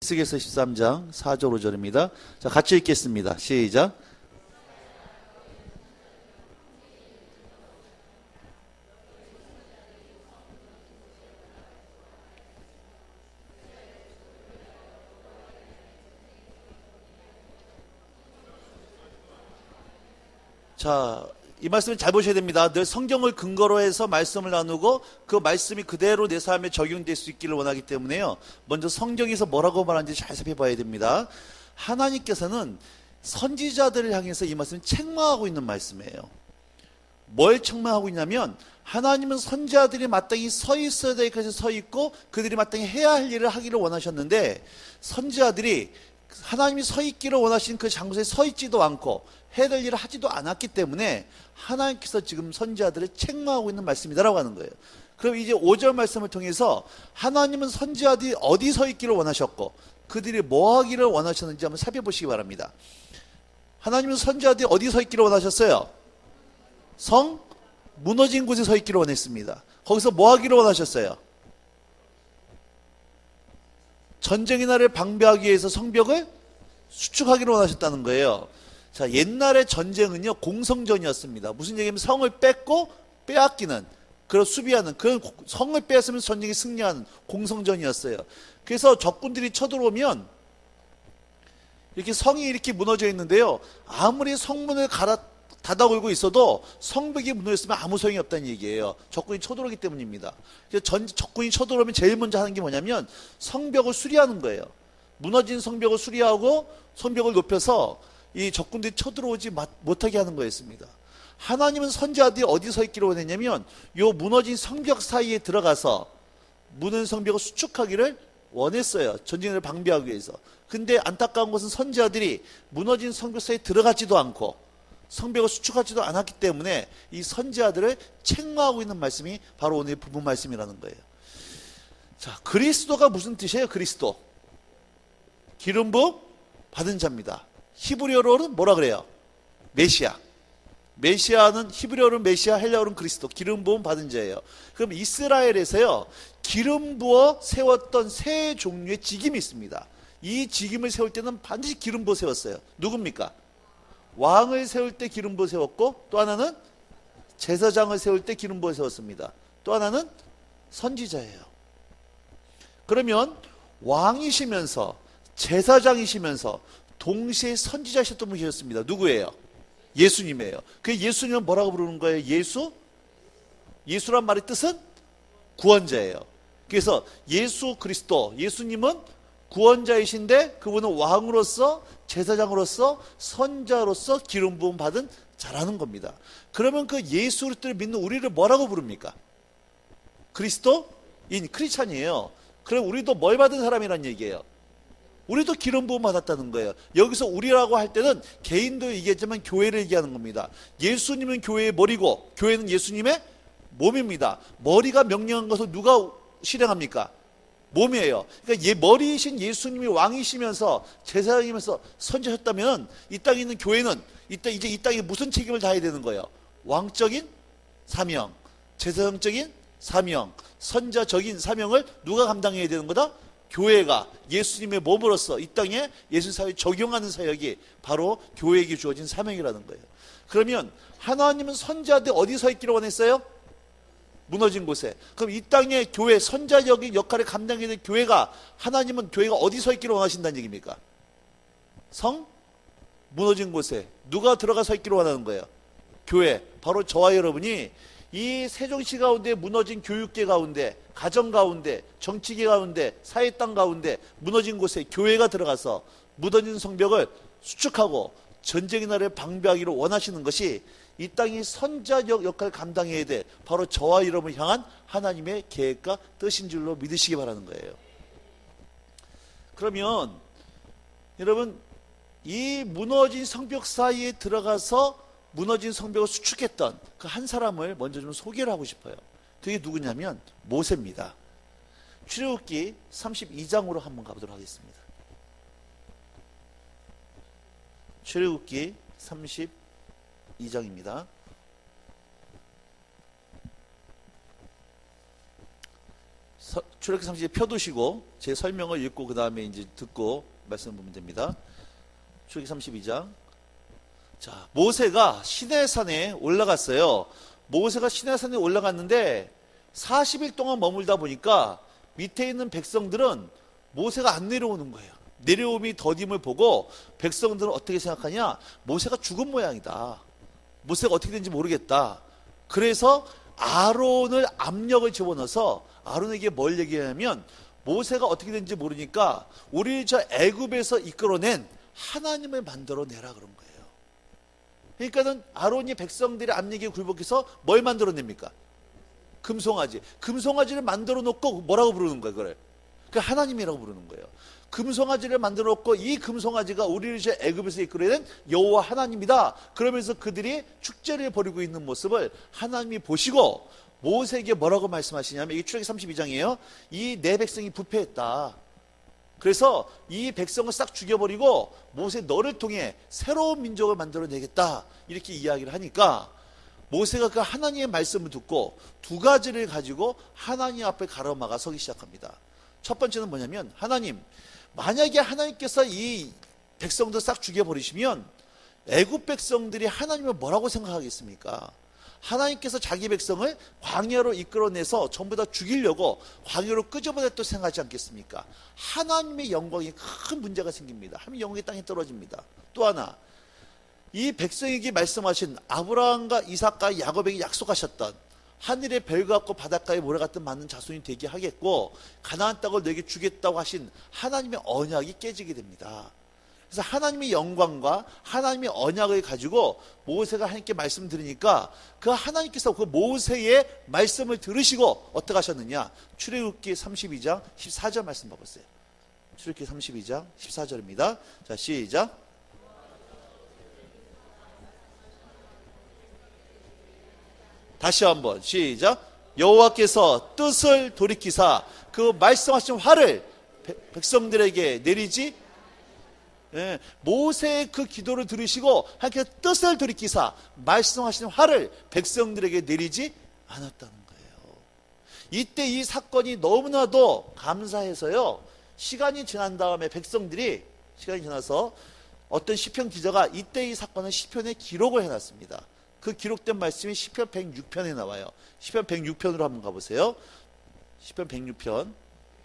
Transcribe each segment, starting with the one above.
에스겔서 13장 4절 5절입니다. 자, 같이 읽겠습니다. 시작. 자, 이 말씀을 잘 보셔야 됩니다. 늘 성경을 근거로 해서 말씀을 나누고 그 말씀이 그대로 내 삶에 적용될 수 있기를 원하기 때문에요. 먼저 성경에서 뭐라고 말하는지 잘 살펴봐야 됩니다. 하나님께서는 선지자들을 향해서 이 말씀을 책망하고 있는 말씀이에요. 뭘 책망하고 있냐면 하나님은 선지자들이 마땅히 서 있어야 될 것에 서 있고 그들이 마땅히 해야 할 일을 하기를 원하셨는데 선지자들이 하나님이 서 있기를 원하신 그 장소에 서 있지도 않고 해야 될 일을 하지도 않았기 때문에 하나님께서 지금 선지자들을 책망하고 있는 말씀이다라고 하는 거예요. 그럼 이제 5절 말씀을 통해서 하나님은 선지자들이 어디 서 있기를 원하셨고 그들이 뭐 하기를 원하셨는지 한번 살펴보시기 바랍니다. 하나님은 선지자들이 어디 서 있기를 원하셨어요? 성 무너진 곳에 서 있기를 원했습니다. 거기서 뭐 하기를 원하셨어요? 전쟁의 날을 방비하기 위해서 성벽을 수축하기를 원하셨다는 거예요. 자, 옛날의 전쟁은요 공성전이었습니다. 무슨 얘기냐면 성을 뺏고 빼앗기는 그런 수비하는 그런 성을 빼앗으면 전쟁이 승리하는 공성전이었어요. 그래서 적군들이 쳐들어오면 이렇게 성이 이렇게 무너져 있는데요, 아무리 성문을 닫아 걸고 있어도 성벽이 무너졌으면 아무 소용이 없다는 얘기예요. 적군이 쳐들어오기 때문입니다. 그래서 적군이 쳐들어오면 제일 먼저 하는 게 뭐냐면 성벽을 수리하는 거예요. 무너진 성벽을 수리하고 성벽을 높여서 이 적군들이 쳐들어오지 못하게 하는 거였습니다. 하나님은 선지자들이 어디 서 있기를 원했냐면 요 무너진 성벽 사이에 들어가서 무너진 성벽을 수축하기를 원했어요. 전쟁을 방비하기 위해서. 근데 안타까운 것은 선지자들이 무너진 성벽 사이에 들어가지도 않고 성벽을 수축하지도 않았기 때문에 이 선지자들을 책망하고 있는 말씀이 바로 오늘 부분 말씀이라는 거예요. 자, 그리스도가 무슨 뜻이에요? 그리스도 기름 부음 받은 자입니다. 히브리어로는 뭐라 그래요? 메시아. 메시아는 히브리어로는 메시아, 헬라어로는 그리스도, 기름 부음 받은 자예요. 그럼 이스라엘에서요 기름 부어 세웠던 세 종류의 직임이 있습니다. 이 직임을 세울 때는 반드시 기름 부어 세웠어요. 누굽니까? 왕을 세울 때 기름 부어 세웠고, 또 하나는 제사장을 세울 때 기름 부어 세웠습니다. 또 하나는 선지자예요. 그러면 왕이시면서 제사장이시면서 동시에 선지자셨던 분이셨습니다. 누구예요? 예수님이에요. 그 예수님은 뭐라고 부르는 거예요? 예수란 말의 뜻은 구원자예요. 그래서 예수 그리스도, 예수님은 구원자이신데 그분은 왕으로서 제사장으로서 선자로서 기름 부음 받은 자라는 겁니다. 그러면 그 예수 그리스도를 믿는 우리를 뭐라고 부릅니까? 그리스도인, 크리스찬이에요. 그럼 우리도 뭘 받은 사람이란 얘기예요? 우리도 기름 부음 받았다는 거예요. 여기서 우리라고 할 때는 개인도 얘기했지만 교회를 얘기하는 겁니다. 예수님은 교회의 머리고 교회는 예수님의 몸입니다. 머리가 명령한 것을 누가 실행합니까? 몸이에요. 그러니까 머리이신 예수님이 왕이시면서 제사장이면서 선지하셨다면 이 땅에 있는 교회는 이제 이 땅에 무슨 책임을 다해야 되는 거예요? 왕적인 사명, 제사장적인 사명, 선자적인 사명을 누가 감당해야 되는 거다? 교회가 예수님의 몸으로서 이 땅에 예수 사회에 적용하는 사역이 바로 교회에게 주어진 사명이라는 거예요. 그러면 하나님은 선지자들 어디 서 있기를 원했어요? 무너진 곳에. 그럼 이 땅에 교회, 선자적인 역할을 감당해야 될 교회가, 하나님은 교회가 어디 서 있기를 원하신다는 얘기입니까? 성 무너진 곳에 누가 들어가 서 있기를 원하는 거예요? 교회. 바로 저와 여러분이 이 세종시 가운데 무너진 교육계 가운데, 가정 가운데, 정치계 가운데, 사회 땅 가운데 무너진 곳에 교회가 들어가서 무너진 성벽을 수축하고 전쟁의 날을 방비하기를 원하시는 것이 이 땅이 선자적 역할을 감당해야 돼 바로 저와 여러분을 향한 하나님의 계획과 뜻인 줄로 믿으시기 바라는 거예요. 그러면 여러분, 이 무너진 성벽 사이에 들어가서 무너진 성벽을 수축했던 그 한 사람을 먼저 좀 소개를 하고 싶어요. 그게 누구냐면 모세입니다. 출애굽기 32장으로 한번 가보도록 하겠습니다. 출애굽기 32장입니다. 출애굽기 30장 펴두시고 제 설명을 읽고 그 다음에 이제 듣고 말씀 보면 됩니다. 출애굽기 32장. 자, 모세가 시내산에 올라갔어요. 모세가 시내산에 올라갔는데 40일 동안 머물다 보니까 밑에 있는 백성들은 모세가 안 내려오는 거예요. 내려옴이 더딤을 보고 백성들은 어떻게 생각하냐? 모세가 죽은 모양이다. 모세가 어떻게 된지 모르겠다. 그래서 아론을 압력을 집어넣어서 아론에게 뭘 얘기하냐면 모세가 어떻게 된지 모르니까 우리 저 애굽에서 이끌어낸 하나님을 만들어내라 그런 거예요. 그러니까는 아론이 백성들의 압력에 굴복해서 뭘 만들어냅니까? 금송아지. 금송아지를 만들어 놓고 뭐라고 부르는 거예요, 그걸? 그 하나님이라고 부르는 거예요. 금송아지를 만들어 놓고 이 금송아지가 우리를 이제 애굽에서 이끌어낸 여호와 하나님이다. 그러면서 그들이 축제를 벌이고 있는 모습을 하나님이 보시고 모세에게 뭐라고 말씀하시냐면 이게 출애굽기 32장이에요. 이 내 백성이 부패했다. 그래서 이 백성을 싹 죽여버리고 모세 너를 통해 새로운 민족을 만들어내겠다. 이렇게 이야기를 하니까 모세가 그 하나님의 말씀을 듣고 두 가지를 가지고 하나님 앞에 가로막아 서기 시작합니다. 첫 번째는 뭐냐면 하나님, 만약에 하나님께서 이 백성들 싹 죽여버리시면 애굽 백성들이 하나님을 뭐라고 생각하겠습니까? 하나님께서 자기 백성을 광야로 이끌어내서 전부 다 죽이려고 광야로 끄집어냈다고 생각하지 않겠습니까? 하나님의 영광에 큰 문제가 생깁니다. 하나님의 영광이 땅에 떨어집니다. 또 하나, 이 백성에게 말씀하신 아브라함과 이삭과 야곱에게 약속하셨던 하늘의 별과 같고 바닷가의 모래 같은 많은 자손이 되게 하겠고 가나안 땅을 너에게 주겠다고 하신 하나님의 언약이 깨지게 됩니다. 그래서 하나님의 영광과 하나님의 언약을 가지고 모세가 하나님께 말씀 드리니까 그 하나님께서 그 모세의 말씀을 들으시고 어떻게 하셨느냐? 출애굽기 32장 14절 말씀 봐보세요. 출애굽기 32장 14절입니다. 자, 시작. 다시 한번 시작. 여호와께서 뜻을 돌이키사 그 말씀하신 화를 백성들에게 내리지, 예, 모세의 그 기도를 들으시고 하나님께서 뜻을 돌이키사 말씀하신 화를 백성들에게 내리지 않았다는 거예요. 이때 이 사건이 너무나도 감사해서요, 시간이 지난 다음에 시간이 지나서 어떤 시편 기자가 이때 이 사건을 시편에 기록을 해놨습니다. 그 기록된 말씀이 시편 106편에 나와요. 시편 106편으로 한번 가보세요. 시편 106편.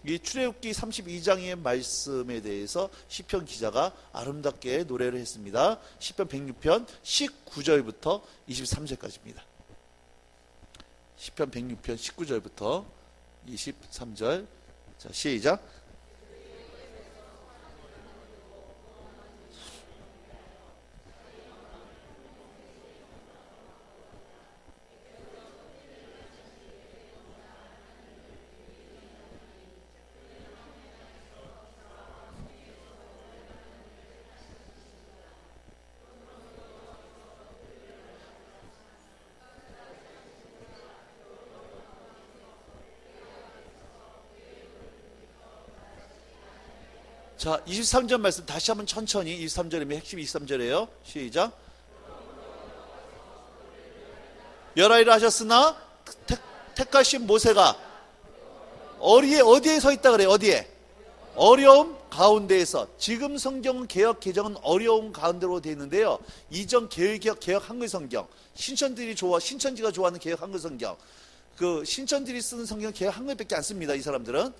이 출애굽기 32장의 말씀에 대해서 시편 기자가 아름답게 노래를 했습니다. 시편 106편 19절부터 23절까지입니다. 시편 106편 19절부터 23절. 자, 시작. 자, 23절 말씀 다시 한번 천천히. 23절이면 핵심이 23절이에요. 시작. 열아이를 하셨으나 택하신 모세가 어디에 서 있다 그래요? 어디에? 어려움 가운데에서. 지금 성경은 개역 개정은 어려움 가운데로 되어 있는데요, 이전 개역 한글 성경, 신천지가 좋아하는 개역 한글 성경, 그 신천지들이 쓰는 성경 개역 한글밖에 안 씁니다. 이 사람들은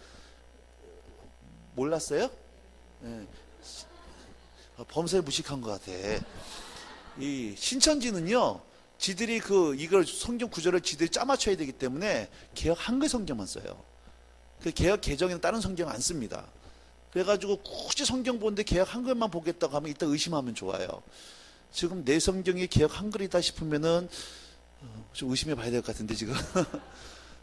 몰랐어요? 네. 범사에 무식한 것 같아. 이 신천지는요, 지들이 이걸 성경 구절을 지들이 짜맞춰야 되기 때문에 개역 한글 성경만 써요. 그 개역 개정에는 다른 성경 안 씁니다. 그래가지고 굳이 성경 보는데 개역 한글만 보겠다고 하면 이따 의심하면 좋아요. 지금 내 성경이 개역 한글이다 싶으면은 좀 의심해 봐야 될 것 같은데 지금.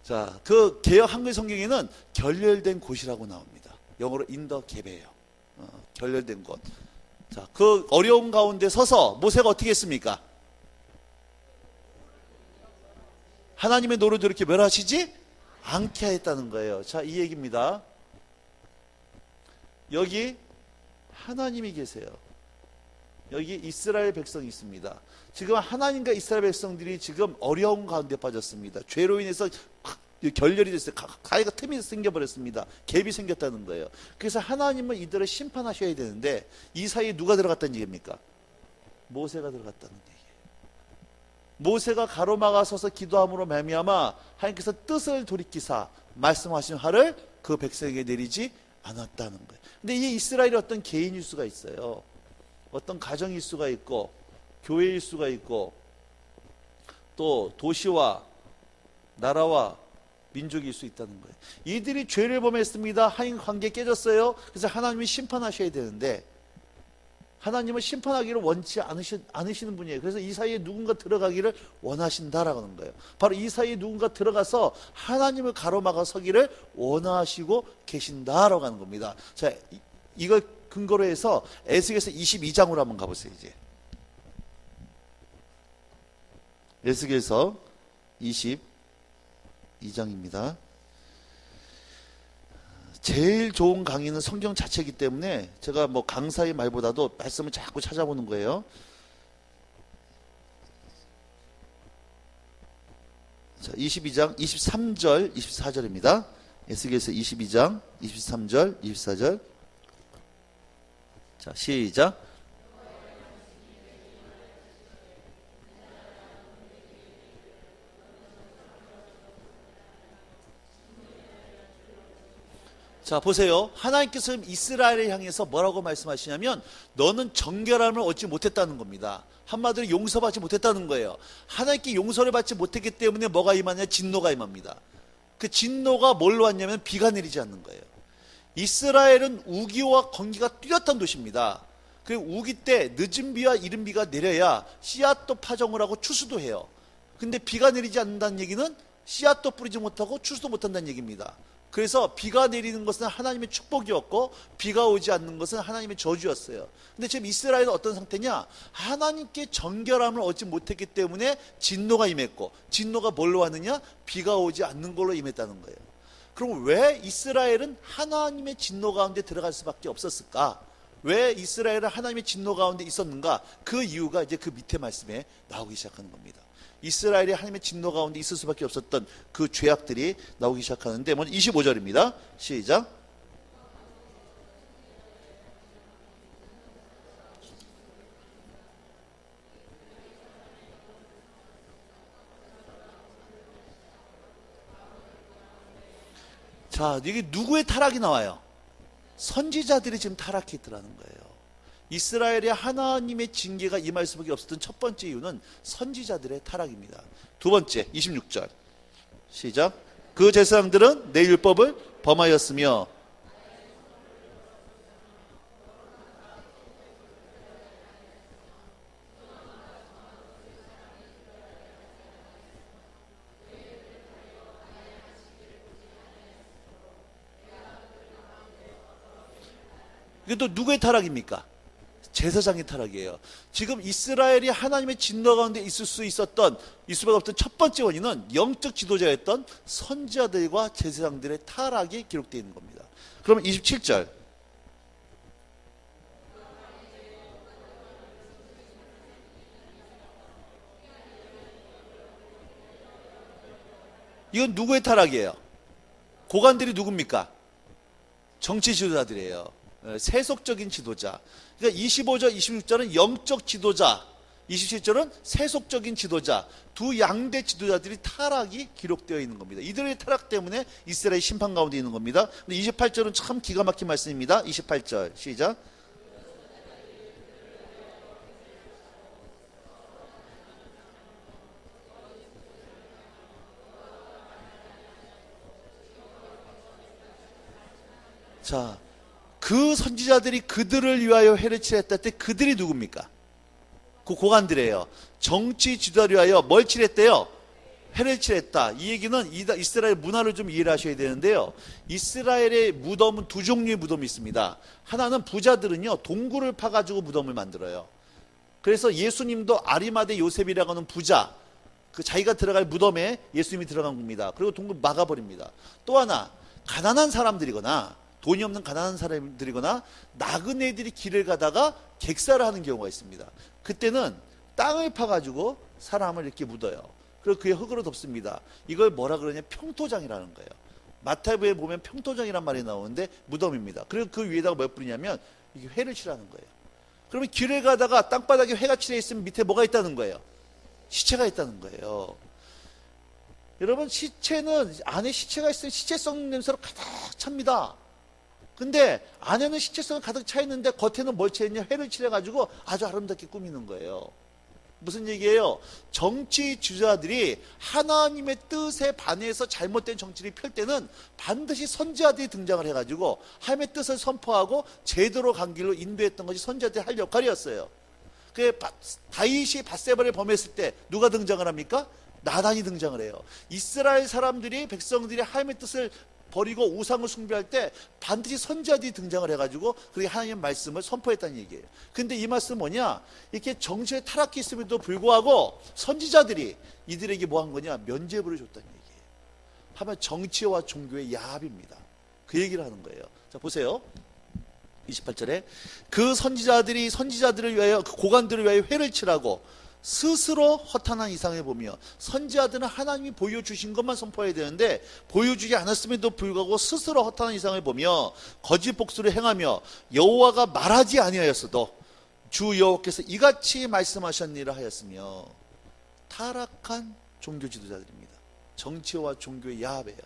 자, 그 개역 한글 성경에는 결렬된 곳이라고 나옵니다. 영어로 in the gap이에요. 결렬된 곳. 자, 그 어려움 가운데 서서 모세가 어떻게 했습니까? 하나님의 노를 이렇게 멸하시지 않게 했다는 거예요. 자, 이 얘기입니다. 여기 하나님이 계세요. 여기 이스라엘 백성이 있습니다. 지금 하나님과 이스라엘 백성들이 지금 어려움 가운데 빠졌습니다. 죄로 인해서 결렬이 됐어요. 가해가 틈이 생겨버렸습니다. 갭이 생겼다는 거예요. 그래서 하나님은 이들을 심판하셔야 되는데 이 사이에 누가 들어갔다는 얘기입니까? 모세가 들어갔다는 얘기예요. 모세가 가로막아 서서 기도함으로 말미암아 하나님께서 뜻을 돌이키사 말씀하신 화를 그 백성에게 내리지 않았다는 거예요. 근데 이 이스라엘이 어떤 개인일 수가 있어요. 어떤 가정일 수가 있고 교회일 수가 있고 또 도시와 나라와 민족일 수 있다는 거예요. 이들이 죄를 범했습니다. 하나님 관계 깨졌어요. 그래서 하나님이 심판하셔야 되는데 하나님은 심판하기를 원치 않으시는 분이에요. 그래서 이 사이에 누군가 들어가기를 원하신다라고 하는 거예요. 바로 이 사이에 누군가 들어가서 하나님을 가로막아 서기를 원하시고 계신다라고 하는 겁니다. 자, 이걸 근거로 해서 에스겔서 22장으로 한번 가보세요. 이제 에스겔서 22장입니다. 제일 좋은 강의는 성경 자체이기 때문에 제가 뭐 강사의 말보다도 말씀을 자꾸 찾아보는 거예요. 자, 22장 23절 24절입니다. 에스겔서 22장 23절 24절. 자, 시작. 자, 보세요. 하나님께서 이스라엘을 향해서 뭐라고 말씀하시냐면 너는 정결함을 얻지 못했다는 겁니다. 한마디로 용서받지 못했다는 거예요. 하나님께 용서를 받지 못했기 때문에 뭐가 임하냐? 진노가 임합니다. 그 진노가 뭘로 왔냐면 비가 내리지 않는 거예요. 이스라엘은 우기와 건기가 뚜렷한 도시입니다. 그 우기 때 늦은 비와 이른 비가 내려야 씨앗도 파종을 하고 추수도 해요. 근데 비가 내리지 않는다는 얘기는 씨앗도 뿌리지 못하고 추수도 못한다는 얘기입니다. 그래서 비가 내리는 것은 하나님의 축복이었고 비가 오지 않는 것은 하나님의 저주였어요. 근데 지금 이스라엘은 어떤 상태냐? 하나님께 정결함을 얻지 못했기 때문에 진노가 임했고 진노가 뭘로 왔느냐? 비가 오지 않는 걸로 임했다는 거예요. 그럼 왜 이스라엘은 하나님의 진노 가운데 들어갈 수밖에 없었을까? 왜 이스라엘은 하나님의 진노 가운데 있었는가? 그 이유가 이제 그 밑에 말씀에 나오기 시작하는 겁니다. 이스라엘이 하나님의 진노 가운데 있을 수밖에 없었던 그 죄악들이 나오기 시작하는데 먼저 25절입니다. 시작. 자, 이게 누구의 타락이 나와요? 선지자들이 지금 타락했더라는 거예요. 이스라엘의 하나님의 징계가 임할 수밖에 없었던 첫 번째 이유는 선지자들의 타락입니다. 두 번째 26절 시작. 그 제사장들은 내 율법을 범하였으며 이게 또 누구의 타락입니까? 제사장의 타락이에요. 지금 이스라엘이 하나님의 진노 가운데 있을 수밖에 없던 첫 번째 원인은 영적 지도자였던 선지자들과 제사장들의 타락이 기록되어 있는 겁니다. 그러면 27절. 이건 누구의 타락이에요? 고관들이 누굽니까? 정치 지도자들이에요. 세속적인 지도자. 그러니까 25절, 26절은 영적 지도자, 27절은 세속적인 지도자, 두 양대 지도자들이 타락이 기록되어 있는 겁니다. 이들의 타락 때문에 이스라엘 심판 가운데 있는 겁니다. 근데 28절은 참 기가 막힌 말씀입니다. 28절 시작. 자, 그 선지자들이 그들을 위하여 해를 칠했다 때 그들이 누굽니까? 그 고관들이에요. 정치 지도자를 위하여 뭘 칠했대요? 해를 칠했다. 이 얘기는 이스라엘 문화를 좀 이해를 하셔야 되는데요. 이스라엘의 무덤은 두 종류의 무덤이 있습니다. 하나는 부자들은요 동굴을 파가지고 무덤을 만들어요. 그래서 예수님도 아리마대 요셉이라고 하는 부자, 그 자기가 들어갈 무덤에 예수님이 들어간 겁니다. 그리고 동굴 막아버립니다. 또 하나 가난한 사람들이거나 돈이 없는 가난한 사람들이거나 나그네들이 길을 가다가 객사를 하는 경우가 있습니다. 그때는 땅을 파가지고 사람을 이렇게 묻어요. 그리고 그의 흙으로 덮습니다. 이걸 뭐라 그러냐? 평토장이라는 거예요. 마태복음에 보면 평토장이란 말이 나오는데 무덤입니다. 그리고 그 위에다가 뭘 뿌리냐면 이게 회를 칠하는 거예요. 그러면 길을 가다가 땅바닥에 회가 칠해 있으면 밑에 뭐가 있다는 거예요? 시체가 있다는 거예요. 여러분, 시체는 안에 시체가 있으면 시체 썩는 냄새로 가득 찹니다. 근데 안에는 시체성이 가득 차 있는데 겉에는 뭘 칠했냐? 회를 칠해가지고 아주 아름답게 꾸미는 거예요. 무슨 얘기예요? 정치 주자들이 하나님의 뜻에 반해서 잘못된 정치를 펼 때는 반드시 선지자들이 등장을 해가지고 하나님의 뜻을 선포하고 제대로 간 길로 인도했던 것이 선지자들이 할 역할이었어요. 다윗이 밧세바를 범했을 때 누가 등장을 합니까? 나단이 등장을 해요. 이스라엘 사람들이, 백성들이 하나님의 뜻을 버리고 우상을 숭배할 때 반드시 선지자들이 등장을 해가지고 그렇게 하나님의 말씀을 선포했다는 얘기예요. 근데 이 말씀은 뭐냐? 이렇게 정치의 타락이 있음에도 불구하고 선지자들이 이들에게 뭐 한 거냐? 면죄부를 줬다는 얘기예요. 하면 정치와 종교의 야합입니다. 그 얘기를 하는 거예요. 자, 보세요. 28절에 그 선지자들을 위하여, 그 고관들을 위하여 회를 칠하고 스스로 허탄한 이상을 보며, 선지자들은 하나님이 보여주신 것만 선포해야 되는데 보여주지 않았음에도 불구하고 스스로 허탄한 이상을 보며 거짓 복수를 행하며 여호와가 말하지 아니하였어도 주 여호와께서 이같이 말씀하셨니라 하였으며. 타락한 종교 지도자들입니다. 정치와 종교의 야합이에요.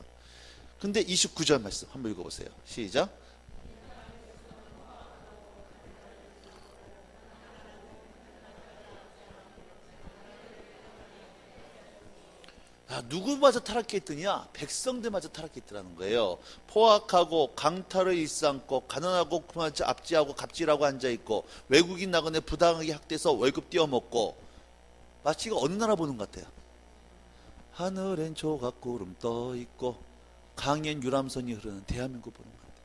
근데 29절 말씀 한번 읽어보세요. 시작. 누구마저 타락했더냐? 백성들마저 타락했더라는 거예요. 포악하고 강탈을 일삼고 가난하고 압지하고 갑질하고 앉아있고 외국인 나그네 부당하게 학대해서 월급 띄어먹고, 마치 이거 어느 나라 보는 것 같아요. 하늘엔 조각구름 떠있고 강엔 유람선이 흐르는 대한민국 보는 것 같아요.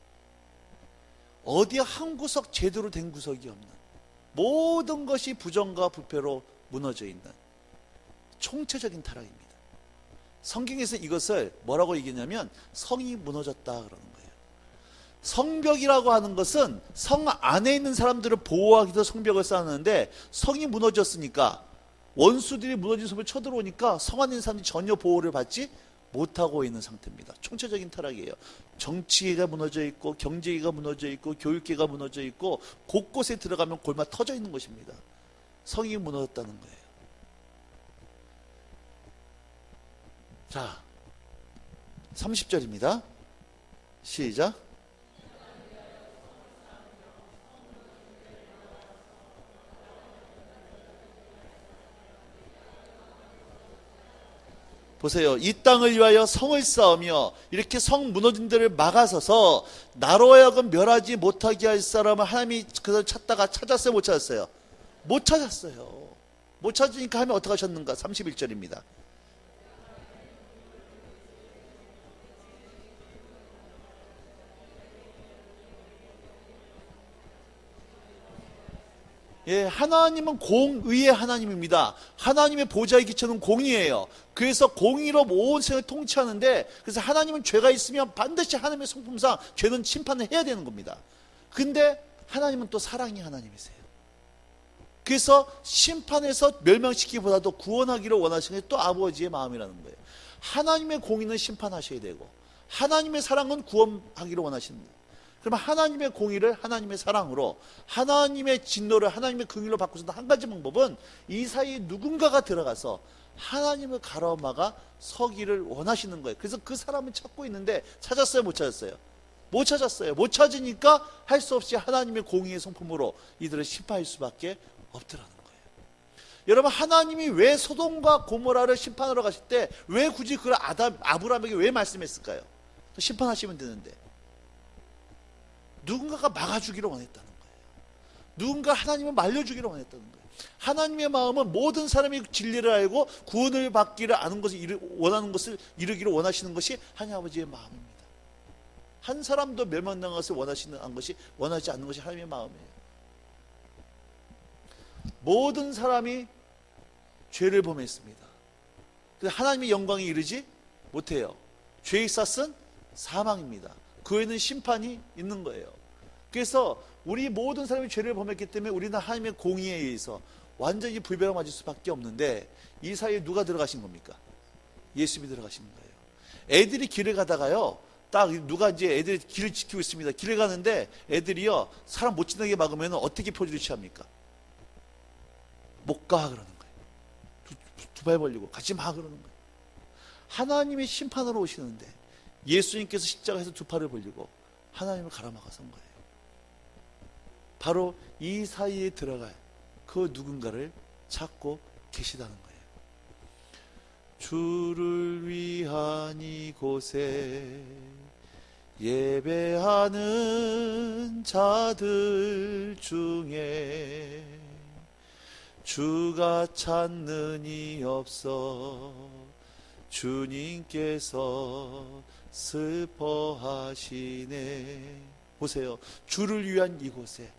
어디 한 구석 제대로 된 구석이 없는, 모든 것이 부정과 부패로 무너져 있는 총체적인 타락입니다. 성경에서 이것을 뭐라고 얘기했냐면 성이 무너졌다 그러는 거예요. 성벽이라고 하는 것은 성 안에 있는 사람들을 보호하기 위해서 성벽을 쌓았는데, 성이 무너졌으니까 원수들이 무너진 성을 쳐들어오니까 성 안에 있는 사람들이 전혀 보호를 받지 못하고 있는 상태입니다. 총체적인 타락이에요. 정치계가 무너져 있고 경제계가 무너져 있고 교육계가 무너져 있고 곳곳에 들어가면 골마 터져 있는 것입니다. 성이 무너졌다는 거예요. 자, 30절입니다. 시작. 보세요. 이 땅을 위하여 성을 쌓으며 이렇게 성 무너진 데를 막아서서 나로 하여금 멸하지 못하게 할 사람을 하나님이 그걸 찾다가 찾았어요? 못 찾았어요? 못 찾았어요. 못 찾으니까 하면 어떻게 하셨는가? 31절입니다. 예, 하나님은 공의의 하나님입니다. 하나님의 보좌의 기초는 공의예요. 그래서 공의로 온 세상을 통치하는데, 그래서 하나님은 죄가 있으면 반드시 하나님의 성품상 죄는 심판을 해야 되는 겁니다. 근데 하나님은 또 사랑의 하나님이세요. 그래서 심판해서 멸망시키기보다도 구원하기를 원하시는 게 또 아버지의 마음이라는 거예요. 하나님의 공의는 심판하셔야 되고 하나님의 사랑은 구원하기를 원하십니다. 그러면 하나님의 공의를 하나님의 사랑으로, 하나님의 진노를 하나님의 긍휼로 바꾸는 한 가지 방법은 이 사이에 누군가가 들어가서 하나님을 가로막아 서기를 원하시는 거예요. 그래서 그 사람은 찾고 있는데 찾았어요? 못 찾았어요? 못 찾았어요. 못 찾으니까 할 수 없이 하나님의 공의의 성품으로 이들을 심판할 수밖에 없더라는 거예요. 여러분, 하나님이 왜 소돔과 고모라를 심판하러 가실 때 왜 굳이 그걸 아브라함에게 왜 말씀했을까요? 심판하시면 되는데. 누군가가 막아주기를 원했다는 거예요. 누군가 하나님을 말려주기를 원했다는 거예요. 하나님의 마음은 모든 사람이 진리를 알고 구원을 받기를 아는 것을 원하는 것을 이루기를 원하시는 것이 하나님 아버지의 마음입니다. 한 사람도 멸망당한 것을 원하지 않는 것이 하나님의 마음이에요. 모든 사람이 죄를 범했습니다. 그래서 하나님의 영광에 이르지 못해요. 죄의 싹은 사망입니다. 그 외에는 심판이 있는 거예요. 그래서 우리 모든 사람이 죄를 범했기 때문에 우리는 하나님의 공의에 의해서 완전히 불변을 맞을 수밖에 없는데, 이 사이에 누가 들어가신 겁니까? 예수 믿으러 가시는 거예요. 애들이 길을 가다가요, 딱 누가 이제 애들이 길을 지키고 있습니다. 길을 가는데 애들이요, 사람 못 지나게 막으면 어떻게 포즈를 취합니까? 못 가 그러는 거예요. 두 발 벌리고 가지 마 그러는 거예요. 하나님이 심판하러 오시는데 예수님께서 십자가에서 두 팔을 벌리고 하나님을 가로막아선 거예요. 바로 이 사이에 들어갈 그 누군가를 찾고 계시다는 거예요. 주를 위한 이곳에 예배하는 자들 중에 주가 찾는 이 없어 주님께서 슬퍼하시네. 보세요. 주를 위한 이곳에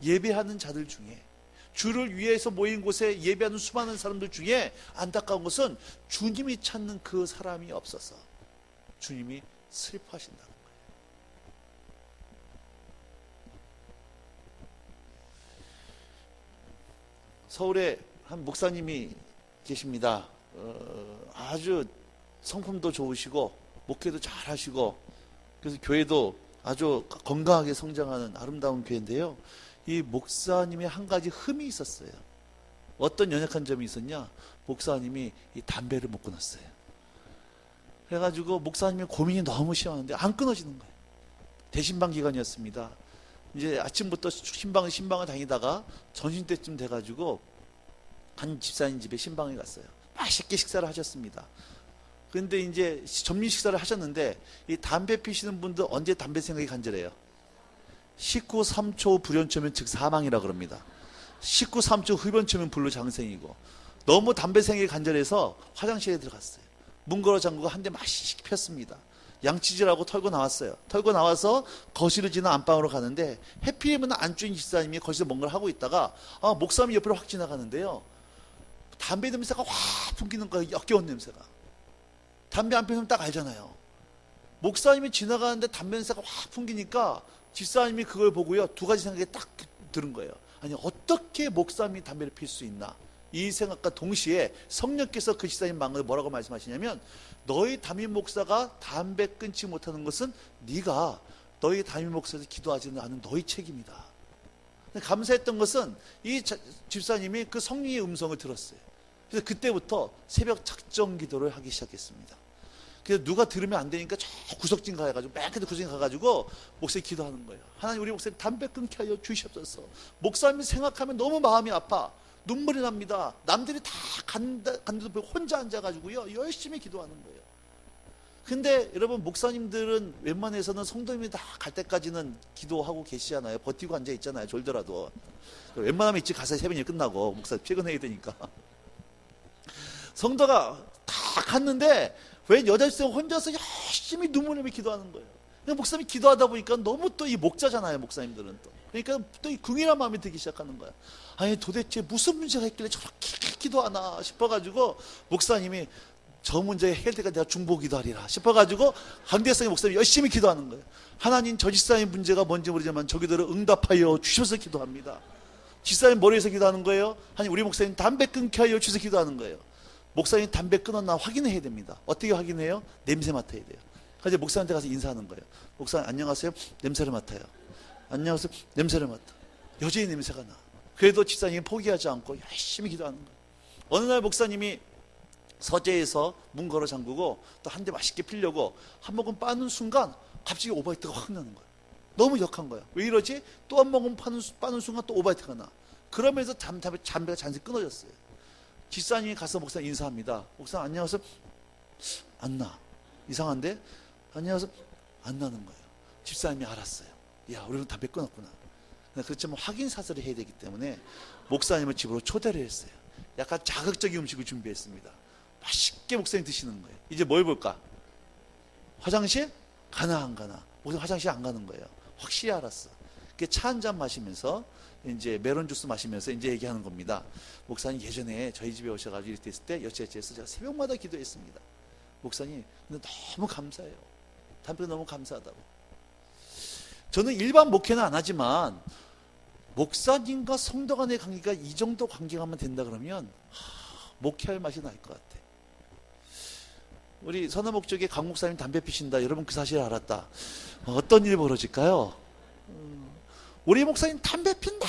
예배하는 자들 중에, 주를 위해서 모인 곳에 예배하는 수많은 사람들 중에 안타까운 것은 주님이 찾는 그 사람이 없어서 주님이 슬퍼하신다는 거예요. 서울에 한 목사님이 계십니다. 아주 성품도 좋으시고 목회도 잘 하시고, 그래서 교회도 아주 건강하게 성장하는 아름다운 교회인데요, 이 목사님의 한 가지 흠이 있었어요. 어떤 연약한 점이 있었냐? 목사님이 이 담배를 못 끊었어요. 그래가지고 목사님의 고민이 너무 심한데 안 끊어지는 거예요. 대신방 기간이었습니다. 이제 아침부터 신방을 다니다가 점심때쯤 돼가지고 한 집사님 집에 신방에 갔어요. 맛있게 식사를 하셨습니다. 그런데 이제 점심 식사를 하셨는데, 이 담배 피시는 분들 언제 담배 생각이 간절해요? 식후 3초 불연초면 즉 사망이라 그럽니다. 식후 3초 흡연초면 불로장생이고, 너무 담배 생각이 간절해서 화장실에 들어갔어요. 문 걸어 잠그고 한 대 맛있게 폈습니다. 양치질하고 털고 나왔어요. 털고 나와서 거실을 지나 안방으로 가는데, 해피이면 안주인 집사님이 거실에서 뭔가를 하고 있다가 목사님 옆으로 확 지나가는데요, 담배 냄새가 확 풍기는 거예요. 역겨운 냄새가. 담배 안 피우면 딱 알잖아요. 목사님이 지나가는데 담배 냄새가 확 풍기니까 집사님이 그걸 보고요, 두 가지 생각이 딱 들은 거예요. 아니, 어떻게 목사님이 담배를 필 수 있나? 이 생각과 동시에 성령께서 그 집사님 마음을 뭐라고 말씀하시냐면, 너희 담임 목사가 담배 끊지 못하는 것은 네가 너희 담임 목사에서 기도하지 않은 너희 책임이다. 감사했던 것은 이 집사님이 그 성령의 음성을 들었어요. 그래서 그때부터 새벽 작정 기도를 하기 시작했습니다. 그래서 누가 들으면 안 되니까 저 구석진 가가지고, 맨 끝에 구석진 가가지고 목사님 기도하는 거예요. 하나님, 우리 목사님 담배 끊게 하여 주시옵소서. 목사님이 생각하면 너무 마음이 아파. 눈물이 납니다. 남들이 다 간데도 불구하고 혼자 앉아가지고요, 열심히 기도하는 거예요. 근데 여러분, 목사님들은 웬만해서는 성도님이 다 갈 때까지는 기도하고 계시잖아요. 버티고 앉아 있잖아요. 졸더라도. 웬만하면 있지, 가서 새벽에 끝나고 목사님 퇴근해야 되니까. 성도가 다 갔는데 왜 여자 집사님 혼자서 열심히 눈물 흘리며 기도하는 거예요. 목사님이 기도하다 보니까 너무 또 이 목자잖아요, 목사님들은 또. 그러니까 또 이 궁일한 마음이 들기 시작하는 거야. 아니, 도대체 무슨 문제가 있길래 저렇게 기도하나 싶어가지고, 목사님이 저 문제 해결 때까지 내가 중보기도 하리라 싶어가지고 강대성의 목사님이 열심히 기도하는 거예요. 하나님, 저 집사의 문제가 뭔지 모르지만 저 기도를 응답하여 주셔서 기도합니다. 집사님 머리에서 기도하는 거예요. 하나님, 우리 목사님 담배 끊게 하여 주셔서 기도하는 거예요. 목사님 담배 끊었나 확인해야 됩니다. 어떻게 확인해요? 냄새 맡아야 돼요. 그래서 목사님한테 가서 인사하는 거예요. 목사님, 안녕하세요. 냄새를 맡아요. 안녕하세요. 냄새를 맡아. 여전히 냄새가 나. 그래도 집사님이 포기하지 않고 열심히 기도하는 거예요. 어느 날 목사님이 서재에서 문 걸어 잠그고 또 한 대 맛있게 피려고 한 모금 빠는 순간 갑자기 오바이트가 확 나는 거예요. 너무 역한 거예요. 왜 이러지? 또 한 모금 빠는 순간 또 오바이트가 나. 그러면서 담배가 잔뜩 끊어졌어요. 집사님이 가서 목사님 인사합니다. 목사님, 안녕하세요. 안 나. 이상한데? 안녕하세요. 안 나는 거예요. 집사님이 알았어요. 야, 우리는 담배 끊었구나. 그렇지만 확인 사살을 해야 되기 때문에 목사님을 집으로 초대를 했어요. 약간 자극적인 음식을 준비했습니다. 맛있게 목사님 드시는 거예요. 이제 뭘 볼까? 화장실? 가나 안 가나? 목사님 화장실 안 가는 거예요. 확실히 알았어. 차 한 잔 마시면서 이제 메론 주스 마시면서 이제 얘기하는 겁니다. 목사님, 예전에 저희 집에 오셔가지고 이렇게 했을 때 여차여차해서 제가 새벽마다 기도했습니다. 목사님, 근데 너무 감사해요. 담배가 너무 감사하다고. 저는 일반 목회는 안 하지만 목사님과 성도 간의 관계가 이 정도 관계가 하면 된다 그러면 목회할 맛이 날 것 같아. 우리 선화목적에 강 목사님 담배 피신다. 여러분 그 사실을 알았다. 어떤 일이 벌어질까요? 우리 목사님 담배 핀다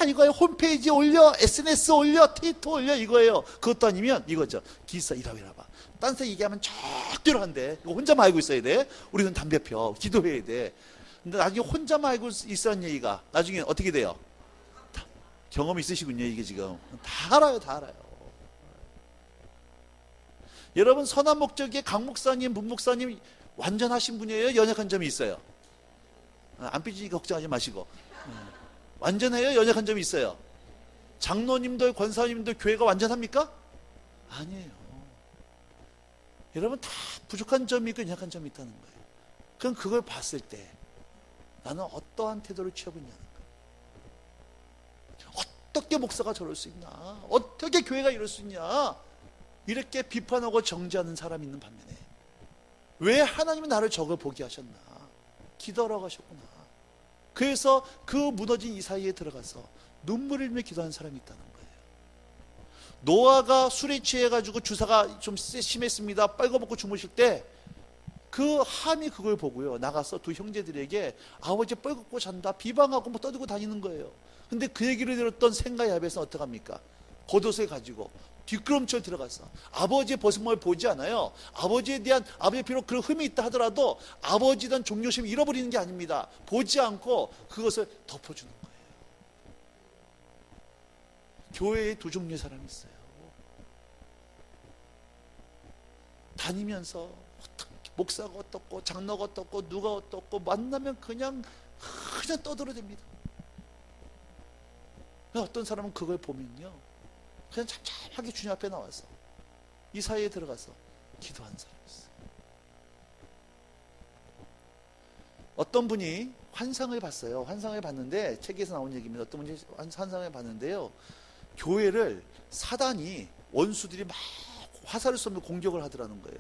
이거예요. 홈페이지에 올려, SNS 올려, 트위터 올려 이거예요. 그것도 아니면 이거죠. 기사 이라봐. 딴 데 얘기하면 절대로 안 돼. 이거 혼자만 알고 있어야 돼. 우리는 담배 펴. 기도해야 돼. 근데 나중에 혼자만 알고 있었는 얘기가 나중에 어떻게 돼요? 경험 있으시군요. 이게 지금 다 알아요. 다 알아요. 여러분 선한 목적에 강 목사님, 문 목사님 완전하신 분이에요? 연약한 점이 있어요? 안 삐지니까 걱정하지 마시고 완전해요? 연약한 점이 있어요? 장로님들, 권사님들 교회가 완전합니까? 아니에요. 여러분 다 부족한 점이 있고 연약한 점이 있다는 거예요. 그럼 그걸 봤을 때 나는 어떠한 태도를 취하고 있냐는 거예요. 어떻게 목사가 저럴 수 있나? 어떻게 교회가 이럴 수 있냐? 이렇게 비판하고 정죄하는 사람이 있는 반면에 왜 하나님은 나를 저걸 보게 하셨나? 기도하라고 하셨구나. 그래서 그 무너진 이 사이에 들어가서 눈물을 흘리며 기도하는 사람이 있다는 거예요. 노아가 술에 취해가지고 주사가 좀 심했습니다. 빨가벗고 주무실 때 그 함이 그걸 보고요. 나가서 두 형제들에게 아버지 뻘겋고 잔다. 비방하고 뭐 떠들고 다니는 거예요. 근데 그 얘기를 들었던 생과 야벳은 어떡합니까? 겉옷을 가지고 뒷걸음질 들어가서 아버지의 벗음을 보지 않아요. 아버지에 대한 아버지의 비록 그런 흠이 있다 하더라도 아버지에 대한 존경심을 잃어버리는 게 아닙니다. 보지 않고 그것을 덮어주는 거예요. 교회에 두 종류의 사람이 있어요. 다니면서 목사가 어떻고 장로가 어떻고 누가 어떻고 만나면 그냥 떠들어댑니다. 어떤 사람은 그걸 보면요 그냥 잠잠하게 주님 앞에 나와서 이 사이에 들어가서 기도하는 사람이 있어요. 어떤 분이 환상을 봤어요. 환상을 봤는데 책에서 나온 얘기입니다. 어떤 분이 환상을 봤는데요 교회를 사단이 원수들이 막 화살을 쏘며 공격을 하더라는 거예요.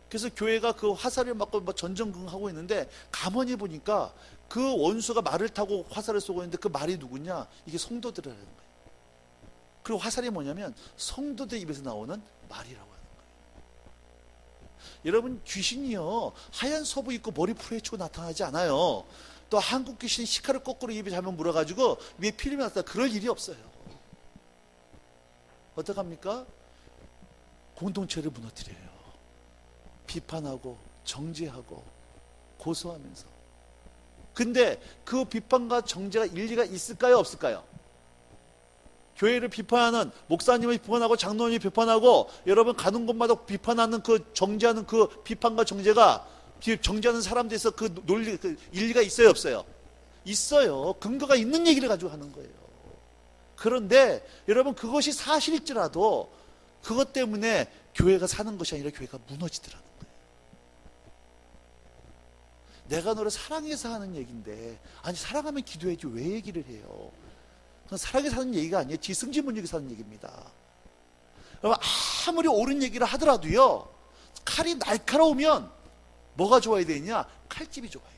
그래서 교회가 그 화살을 맞고 막 전전긍긍하고 있는데 가만히 보니까 그 원수가 말을 타고 화살을 쏘고 있는데 그 말이 누구냐? 이게 성도들이라는 거예요. 그리고 화살이 뭐냐면 성도들 입에서 나오는 말이라고 하는 거예요. 여러분 귀신이요 하얀 소복 입고 머리 풀어헤치고 나타나지 않아요. 또 한국 귀신이 시카를 거꾸로 입에 잘못 물어가지고 위에 피름이 났다. 그럴 일이 없어요. 어떡합니까? 공동체를 무너뜨려요. 비판하고 정죄하고 고소하면서. 근데 그 비판과 정죄가 일리가 있을까요? 없을까요? 교회를 비판하는 목사님을 비판하고 장로님을 비판하고 여러분 가는 곳마다 비판하는 그 정죄하는 그 비판과 정죄가 정죄하는 사람들에서 그 논리 그 일리가 있어요? 없어요? 있어요. 근거가 있는 얘기를 가지고 하는 거예요. 그런데 여러분 그것이 사실일지라도 그것 때문에 교회가 사는 것이 아니라 교회가 무너지더라는 거예요. 내가 너를 사랑해서 하는 얘기인데 아니 사랑하면 기도해야지 왜 얘기를 해요? 그건 사랑해서 하는 얘기가 아니에요. 지승지문역에서 하는 얘기입니다. 여러분 아무리 옳은 얘기를 하더라도요 칼이 날카로우면 뭐가 좋아야 되느냐? 칼집이 좋아야 돼요.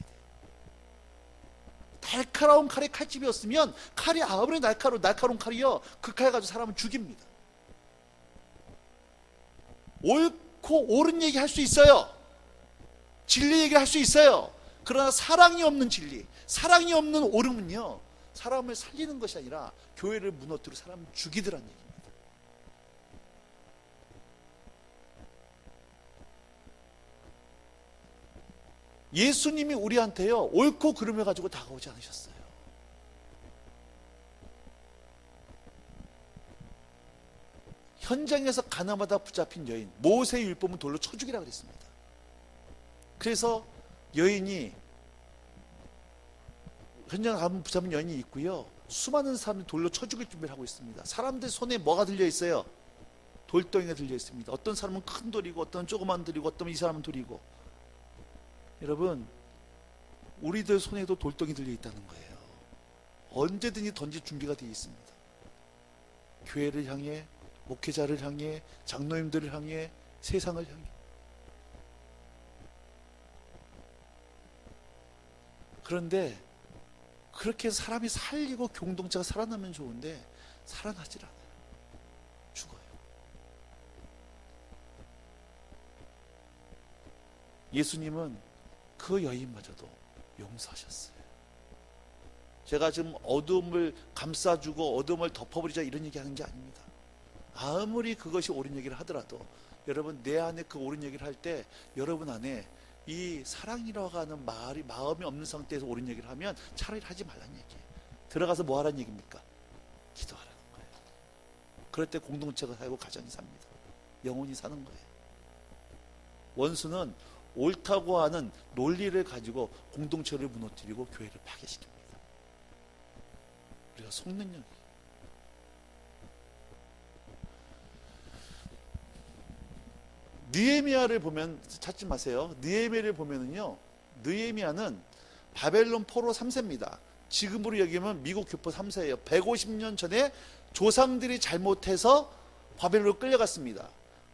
날카로운 칼이 칼집이었으면 칼이 아무리 날카로운 칼이요 그 칼 가지고 사람은 죽입니다. 옳고 옳은 얘기 할 수 있어요. 진리 얘기를 할 수 있어요. 그러나 사랑이 없는 진리, 사랑이 없는 옳음은요 사람을 살리는 것이 아니라 교회를 무너뜨리고 사람을 죽이더란 얘기입니다. 예수님이 우리한테요 옳고 그름을 가지고 다가오지 않으셨어요. 현장에서 가나마다 붙잡힌 여인 모세의 율법은 돌로 쳐 죽이라 그랬습니다. 그래서 여인이 현장에 가면 붙잡힌 여인이 있고요 수많은 사람들이 돌로 쳐 죽일 준비를 하고 있습니다. 사람들 손에 뭐가 들려 있어요? 돌덩이가 들려 있습니다. 어떤 사람은 큰 돌이고 어떤 조그만 돌이고 어떤 이 사람은 돌이고. 여러분 우리들 손에도 돌덩이 들려 있다는 거예요. 언제든지 던질 준비가 되어 있습니다. 교회를 향해, 목회자를 향해, 장로님들을 향해, 세상을 향해. 그런데 그렇게 사람이 살리고 공동체가 살아나면 좋은데 살아나질 않아요. 죽어요. 예수님은 그 여인마저도 용서하셨어요. 제가 지금 어둠을 감싸주고 어둠을 덮어버리자 이런 얘기 하는 게 아닙니다. 아무리 그것이 옳은 얘기를 하더라도 여러분 내 안에 그 옳은 얘기를 할 때 여러분 안에 이 사랑이라고 하는 마음이 없는 상태에서 옳은 얘기를 하면 차라리 하지 말라는 얘기예요. 들어가서 뭐 하라는 얘기입니까? 기도하라는 거예요. 그럴 때 공동체가 살고 가정이 삽니다. 영혼이 사는 거예요. 원수는 옳다고 하는 논리를 가지고 공동체를 무너뜨리고 교회를 파괴시킵니다. 우리가 속는 영이. 느헤미야를 보면 찾지 마세요. 느헤미야를 보면은요, 느헤미야는 바벨론 포로 3세입니다. 지금으로 여기면 미국 교포 3세예요. 150년 전에 조상들이 잘못해서 바벨론으로 끌려갔습니다.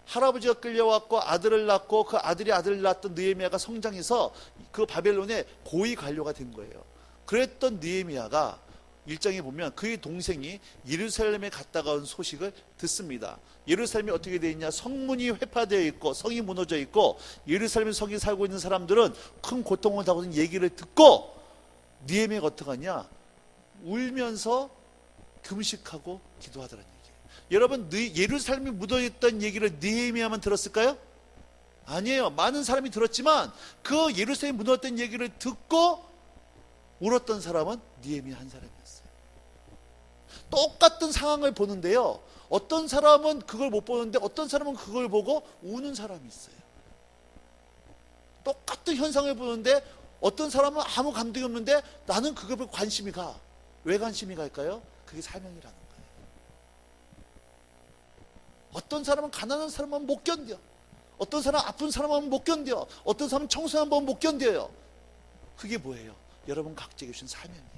할아버지가 끌려왔고 아들을 낳고 그 아들이 아들을 낳았던 느헤미야가 성장해서 그 바벨론의 고위 관료가 된 거예요. 그랬던 느헤미야가 1장에 보면 그의 동생이 예루살렘에 갔다가 온 소식을 듣습니다. 예루살렘이 어떻게 되어 있냐? 성문이 회파되어 있고 성이 무너져 있고 예루살렘 성에 살고 있는 사람들은 큰 고통을 당하는 얘기를 듣고 느헤미야가 어떻게 하냐? 울면서 금식하고 기도하더라는 얘기예요. 여러분 예루살렘이 묻어있던 얘기를 느헤미야만 들었을까요? 아니에요. 많은 사람이 들었지만 그 예루살렘이 묻어있던 얘기를 듣고 울었던 사람은 느헤미야 한 사람이었어요. 똑같은 상황을 보는데요, 어떤 사람은 그걸 못 보는데 어떤 사람은 그걸 보고 우는 사람이 있어요. 똑같은 현상을 보는데 어떤 사람은 아무 감동이 없는데 나는 그거에 관심이 가. 왜 관심이 갈까요? 그게 사명이라는 거예요. 어떤 사람은 가난한 사람은 못 견뎌. 어떤 사람은 아픈 사람은 못 견뎌. 어떤 사람은 청소년 보면 못 견뎌요. 그게 뭐예요? 여러분 각자에게 주신 사명이에요.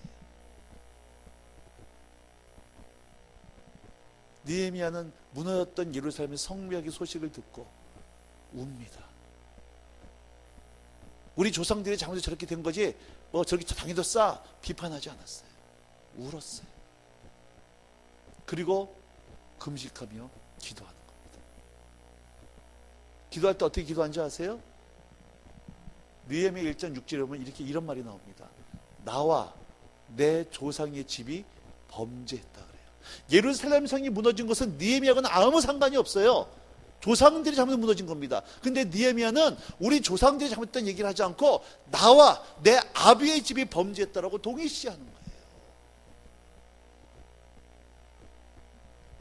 느헤미야는 무너졌던 예루살렘의 성벽의 소식을 듣고 웁니다. 우리 조상들이 잘못해서 저렇게 된 거지 뭐 저렇게 당해뒀어 비판하지 않았어요. 울었어요. 그리고 금식하며 기도하는 겁니다. 기도할 때 어떻게 기도하는지 아세요? 느헤미야 1장 6절에 보면 이런 말이 나옵니다. 나와 내 조상의 집이 범죄했다 그래요. 예루살렘 성이 무너진 것은 느헤미야하고는 아무 상관이 없어요. 조상들이 잘못 무너진 겁니다. 근데 느헤미야는 우리 조상들이 잘못했다는 얘기를 하지 않고 나와 내 아비의 집이 범죄했다라고 동일시하는 거예요.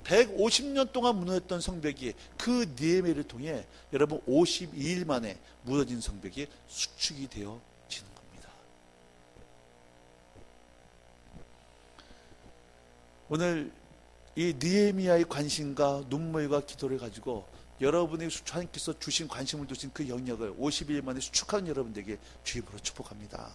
150년 동안 무너졌던 성벽이 그 느헤미야를 통해 여러분 52일 만에 무너진 성벽이 수축이 되어지는 겁니다. 오늘 이 느헤미야의 관심과 눈물과 기도를 가지고 여러분의 하나님께서 주신 관심을 두신 그 영역을 50일 만에 수축하는 여러분들에게 주입으로 축복합니다.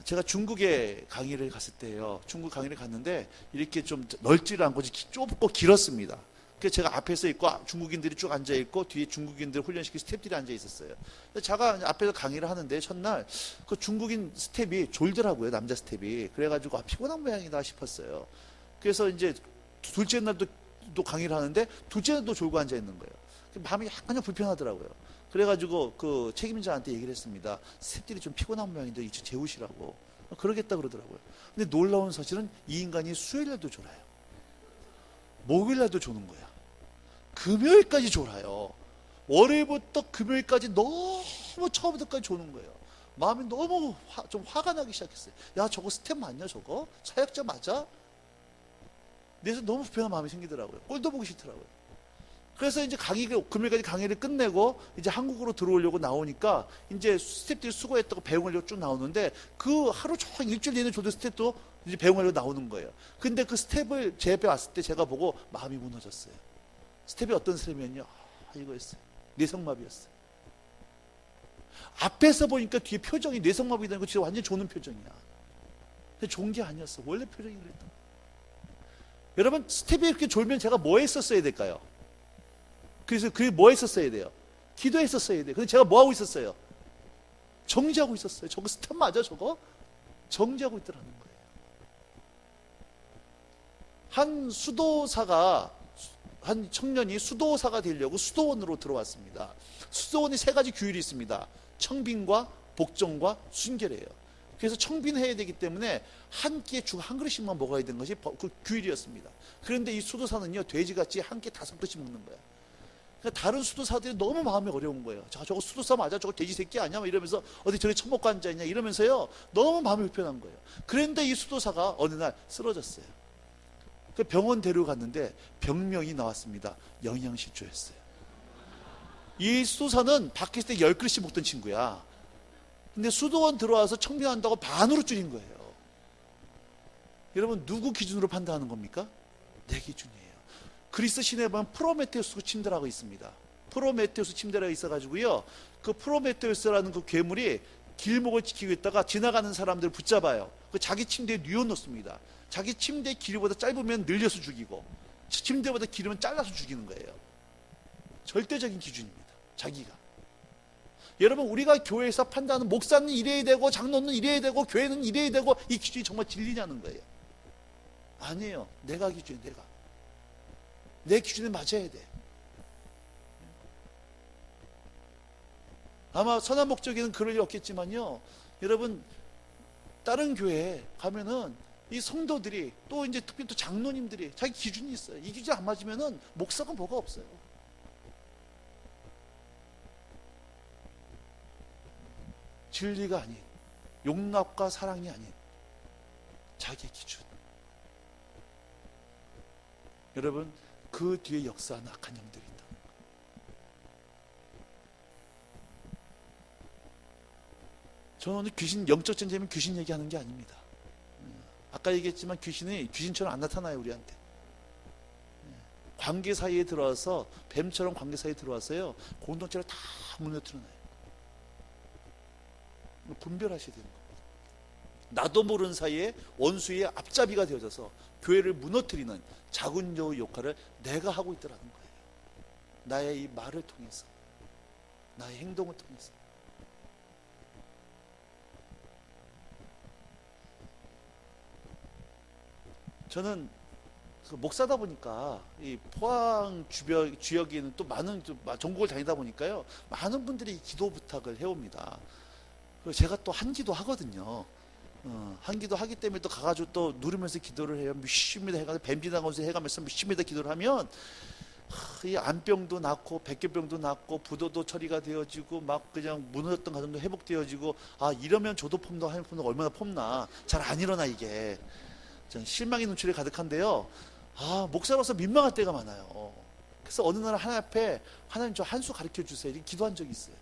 제가 중국에 강의를 갔을 때요. 중국 강의를 갔는데 이렇게 좀 넓지를 않고 좁고 길었습니다. 그래서 제가 앞에 서 있고 중국인들이 쭉 앉아 있고 뒤에 중국인들 훈련시킨 스태프들이 앉아 있었어요. 제가 앞에서 강의를 하는데 첫날 그 중국인 스태프이 졸더라고요. 남자 스태프이. 그래가지고 피곤한 모양이다 싶었어요. 그래서 이제 둘째 날도 또 강의를 하는데 둘째 날도 졸고 앉아 있는 거예요. 마음이 약간 불편하더라고요. 그래가지고 그 책임자한테 얘기를 했습니다. 스태프들이 좀 피곤한 모양인데 이제 재우시라고. 그러겠다 그러더라고요. 근데 놀라운 사실은 이 인간이 수요일날도 졸아요. 목요일날도 조는 거야. 금요일까지 졸아요. 월요일부터 금요일까지 너무 처음부터까지 조는 거예요. 마음이 너무 좀 화가 나기 시작했어요. 야, 저거 스텝 맞냐 저거? 사역자 맞아? 그래서 너무 불편한 마음이 생기더라고요. 꼴도 보기 싫더라고요. 그래서 이제 금요일까지 강의를 끝내고 이제 한국으로 들어오려고 나오니까 이제 스텝들이 수고했다고 배웅하려고 쭉 나오는데 그 하루 종일 일주일 내내 조던 스텝도 이제 배웅하려고 나오는 거예요. 근데 그 스텝을 제 옆에 왔을 때 제가 보고 마음이 무너졌어요. 스텝이 어떤 스텝이었냐? 이거였어요. 뇌성마비였어요. 앞에서 보니까 뒤에 표정이 뇌성마비가 아니고 진짜 완전 조는 표정이야. 근데 좋은 게 아니었어. 원래 표정이 그랬던 거야. 여러분 스텝이 이렇게 졸면 제가 뭐 했었어야 될까요? 그래서 그게 뭐 했었어야 돼요? 기도했었어야 돼요. 근데 제가 뭐 하고 있었어요? 정지하고 있었어요. 저거 스텝 맞아 저거? 정지하고 있더라는 거예요. 한 수도사가 한 청년이 수도사가 되려고 수도원으로 들어왔습니다. 수도원이 세 가지 규율이 있습니다. 청빈과 복종과 순결이에요. 그래서 청빈해야 되기 때문에 한 끼에 죽 한 그릇씩만 먹어야 되는 것이 그 규율이었습니다. 그런데 이 수도사는요, 돼지같이 한 끼에 5그릇씩 먹는 거야. 그러니까 다른 수도사들이 너무 마음이 어려운 거예요. 저거 수도사 맞아? 저거 돼지 새끼 아니야? 이러면서 어디 저리 처먹고 앉아있냐? 이러면서요, 너무 마음이 불편한 거예요. 그런데 이 수도사가 어느 날 쓰러졌어요. 그 병원 데려갔는데 병명이 나왔습니다. 영양실조였어요. 이 수도사는 밖에 있을 때 10그릇씩 먹던 친구야. 근데 수도원 들어와서 청빈한다고 반으로 줄인 거예요. 여러분, 누구 기준으로 판단하는 겁니까? 내 기준이에요. 그리스 시내에 보면 프로메테우스 침대라고 있습니다. 프로메테우스 침대라고 있어가지고요, 그 프로메테우스라는 그 괴물이 길목을 지키고 있다가 지나가는 사람들을 붙잡아요. 그 자기 침대에 뉘어놓습니다. 자기 침대 길이보다 짧으면 늘려서 죽이고, 침대보다 길으면 잘라서 죽이는 거예요. 절대적인 기준입니다. 자기가. 여러분, 우리가 교회에서 판단하는 목사는 이래야 되고 장로는 이래야 되고 교회는 이래야 되고, 이 기준이 정말 진리냐는 거예요. 아니에요. 내가 기준이에요. 내 기준에 맞아야 돼. 아마 선한 목적에는 그럴 일 없겠지만요, 여러분, 다른 교회에 가면은 이 성도들이, 또 이제 특히 또 장로님들이 자기 기준이 있어요. 이 기준 안 맞으면은 목사가 뭐가 없어요. 진리가 아닌, 용납과 사랑이 아닌 자기의 기준. 여러분, 그 뒤에 역사하는 악한 영들이 있다. 저는 오늘 귀신, 영적 전쟁이면 귀신 얘기하는 게 아닙니다. 아까 얘기했지만 귀신이 귀신처럼 안 나타나요, 우리한테. 관계 사이에 들어와서, 뱀처럼 관계 사이에 들어와서요, 공동체를 다 무너뜨려놔요. 분별하셔야 되는 겁니다. 나도 모르는 사이에 원수의 앞잡이가 되어져서 교회를 무너뜨리는 자군조의 역할을 내가 하고 있더라는 거예요. 나의 이 말을 통해서, 나의 행동을 통해서. 저는 목사다 보니까 이 포항 지역에는 또 많은 전국을 다니다 보니까요, 많은 분들이 기도 부탁을 해옵니다. 그리고 제가 또 한기도 하거든요. 한기도 하기 때문에 또 가가지고 또 누르면서 기도를 해요. 몇십니다 해가지고 뱀비나가면서 해가면서 몇십니다 기도를 하면, 이 안병도 낫고 백혈병도 낫고 부도도 처리가 되어지고 막 그냥 무너졌던 가정도 회복되어지고, 아, 이러면 저도 폼도 하면 폼도 얼마나 폼나. 잘 안 일어나 이게. 전 실망의 눈초리 가득한데요, 아, 목사로서 민망할 때가 많아요. 그래서 어느 날 하나님 앞에, 하나님 저 한 수 가르쳐 주세요, 이렇게 기도한 적이 있어요.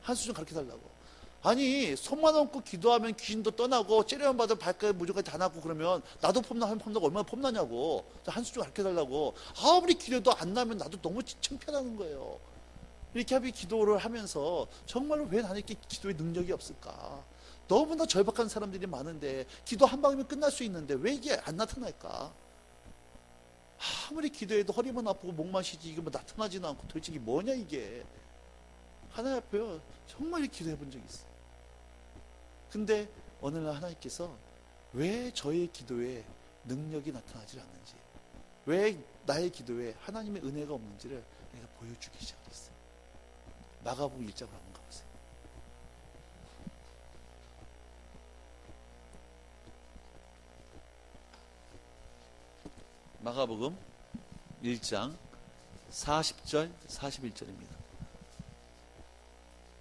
한 수 좀 가르쳐 달라고. 아니, 손만 얹고 기도하면 귀신도 떠나고 째려만 받아 발가락에 무조건 다 나고, 그러면 나도 폼나 하면 폼나고 얼마나 폼나냐고. 한 수 좀 가르쳐 달라고. 아무리 기도해도 안 나면 나도 너무 창피하다는 거예요. 이렇게 합의 기도를 하면서 정말로 왜 나는 이렇게 기도에 능력이 없을까? 너무나 절박한 사람들이 많은데, 기도 한 방이면 끝날 수 있는데 왜 이게 안 나타날까? 아무리 기도해도 허리만 아프고 목만 쉬지 이게 뭐 나타나지는 않고, 도대체 이게 뭐냐 이게. 하나님 앞에요, 정말 이렇게 기도해 본 적이 있어요. 근데 어느 날 하나님께서 왜 저의 기도에 능력이 나타나지 않는지, 왜 나의 기도에 하나님의 은혜가 없는지를 내가 보여주기 시작했어요. 마가복음 1장으로 한번 가보세요. 마가복음 1장 40절 41절입니다.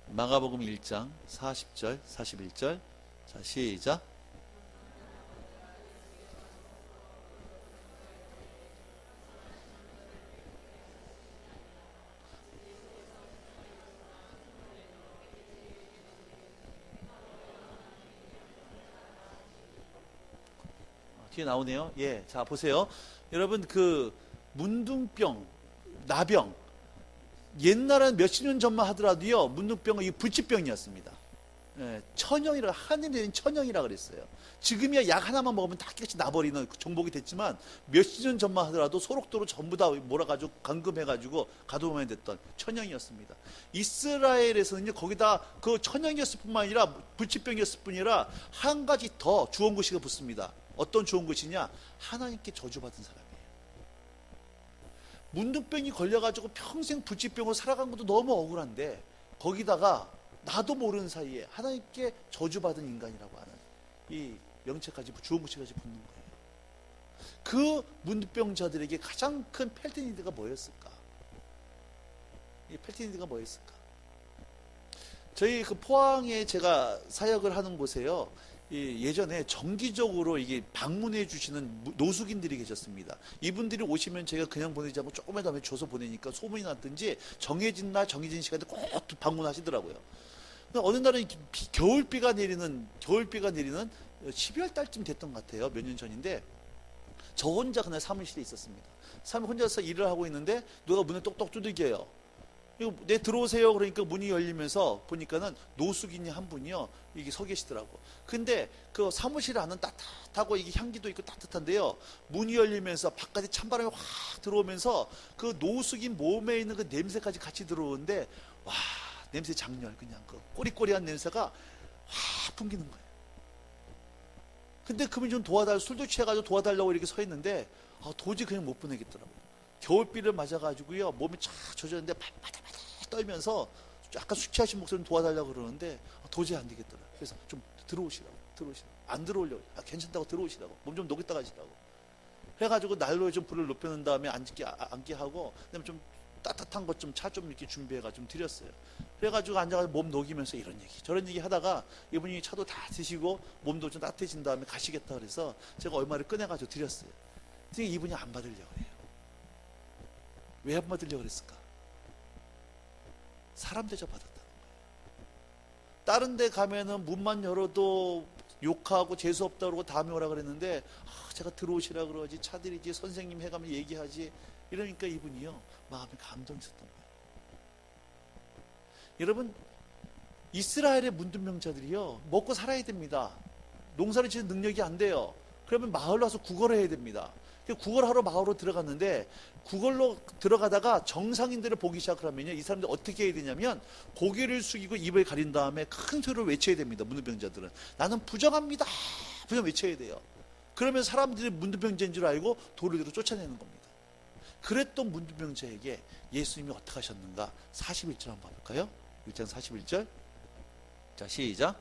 마가복음 1장 40절 41절. 자, 시작. 뒤에 나오네요. 예, 자 보세요. 여러분, 그 문둥병, 나병, 옛날에는 몇십 년 전만 하더라도요, 문둥병은 이 불치병이었습니다. 예, 천형이라, 하늘에 내린 천형이라 그랬어요. 지금이야 약 하나만 먹으면 다 깨끗이 나버리는 정복이 됐지만, 몇십 년 전만 하더라도 소록도로 전부 다 몰아가지고 감금해가지고 가둬놓으면 됐던 천형이었습니다. 이스라엘에서는요, 거기다 그 천형이었을 뿐만 아니라 불치병이었을 뿐이라 한 가지 더 주원글씨가 붙습니다. 어떤 주원글씨냐? 하나님께 저주받은 사람이에요. 문둥병이 걸려가지고 평생 불치병으로 살아간 것도 너무 억울한데 거기다가 나도 모르는 사이에 하나님께 저주받은 인간이라고 하는 이 명체까지 주어무시까지 붙는 거예요. 그 문둥병자들에게 가장 큰 펠티니드가 뭐였을까? 이 펠티니드가 뭐였을까? 저희 그 포항에 제가 사역을 하는 곳에요. 예전에 정기적으로 이게 방문해 주시는 노숙인들이 계셨습니다. 이분들이 오시면 제가 그냥 보내지 않고 조금만 더 줘서 보내니까 소문이 났든지 정해진 날 정해진 시간에 꼭 방문하시더라고요. 어느 날은 겨울비가 내리는 12월 달쯤 됐던 것 같아요. 몇 년 전인데 저 혼자 그날 사무실에 있었습니다. 혼자서 일을 하고 있는데 누가 문을 똑똑 두들겨요. 네, 들어오세요. 그러니까 문이 열리면서 보니까는 노숙인이 한 분이요. 이게 서 계시더라고. 근데 그 사무실 안은 따뜻하고 이게 향기도 있고 따뜻한데요. 문이 열리면서 바깥에 찬바람이 확 들어오면서 그 노숙인 몸에 있는 그 냄새까지 같이 들어오는데 와, 냄새 장렬. 그냥 그 꼬리꼬리한 냄새가 확 풍기는 거예요. 근데 그분이 좀 술도 취해가지고 도와달라고 이렇게 서 있는데 도저히 그냥 못 보내겠더라고요. 겨울비를 맞아가지고요. 몸이 쫙 젖었는데 바다바다 떨면서 약간 숙취하신 목소리로 도와달라고 그러는데 도저히 안 되겠더라고요. 그래서 좀 들어오시라고. 안 들어오려고. 괜찮다고 들어오시라고. 몸 좀 녹였다 가시라고. 해가지고 난로에 좀 불을 높여놓은 다음에 앉게 하고 그다음에 좀 따뜻한 것 좀 차 좀 이렇게 준비해가 좀 드렸어요. 그래가지고 앉아가지고 몸 녹이면서 이런 얘기 저런 얘기 하다가 이분이 차도 다 드시고 몸도 좀 따뜻해진 다음에 가시겠다 그래서 제가 얼마를 꺼내가지고 드렸어요. 근데 이분이 안 받으려고 해요. 왜 안 받으려고 그랬을까? 사람 대접 받았다는 거예요. 다른 데 가면은 문만 열어도 욕하고 재수없다 그러고 다음에 오라 그랬는데 제가 들어오시라 그러지 차들이지 선생님 해가면 얘기하지 이러니까 이분이요 마음에 감동이 있었던 거예요. 여러분 이스라엘의 문둥병자들이요 먹고 살아야 됩니다. 농사를 지는 능력이 안 돼요. 그러면 마을로 와서 구걸을 해야 됩니다. 구걸하러 마을로 들어갔는데 구걸로 들어가다가 정상인들을 보기 시작하면요 이 사람들 어떻게 해야 되냐면 고개를 숙이고 입을 가린 다음에 큰 소리로 외쳐야 됩니다. 문둥병자들은 나는 부정합니다. 부정 외쳐야 돼요. 그러면 사람들이 문둥병자인 줄 알고 돌을 들어 쫓아내는 겁니다. 그랬던 문둥병자에게 예수님이 어떻게 하셨는가 41절 한번 볼까요? 1장 41절 자 시작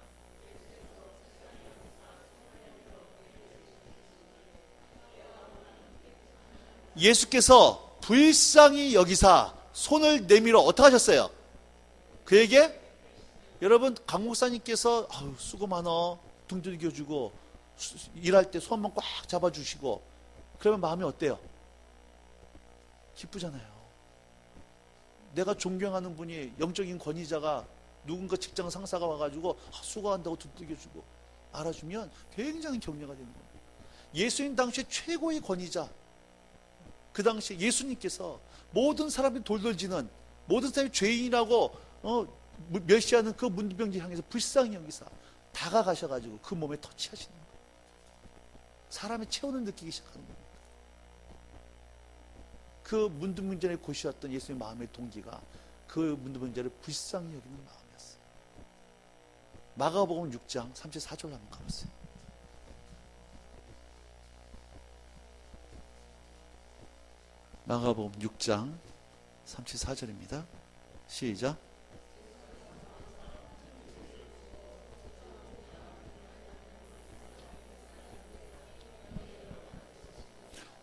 예수께서 불쌍히 여기사 손을 내밀어 어떻게 하셨어요? 그에게 여러분 강 목사님께서 수고 많어 등 두들겨주고 일할 때 손 한번 꽉 잡아주시고 그러면 마음이 어때요? 기쁘잖아요. 내가 존경하는 분이 영적인 권위자가 누군가 직장 상사가 와가지고 수고한다고 두들겨주고 알아주면 굉장히 격려가 되는 겁니다. 예수님 당시에 최고의 권위자 그 당시에 예수님께서 모든 사람이 돌돌지는 모든 사람이 죄인이라고 멸시하는 그 문둥병자 향해서 불쌍히 여기사 다가가셔가지고 그 몸에 터치하시는 거예요. 사람의 체온을 느끼기 시작하는 겁니다. 그 문둥병자의 곳이었던 예수님의 마음의 동기가 그 문둥병자를 불쌍히 여기는 마음이었어요. 마가복음 6장 34절 한번 가보세요. 마가복음 6장 34절입니다. 시작.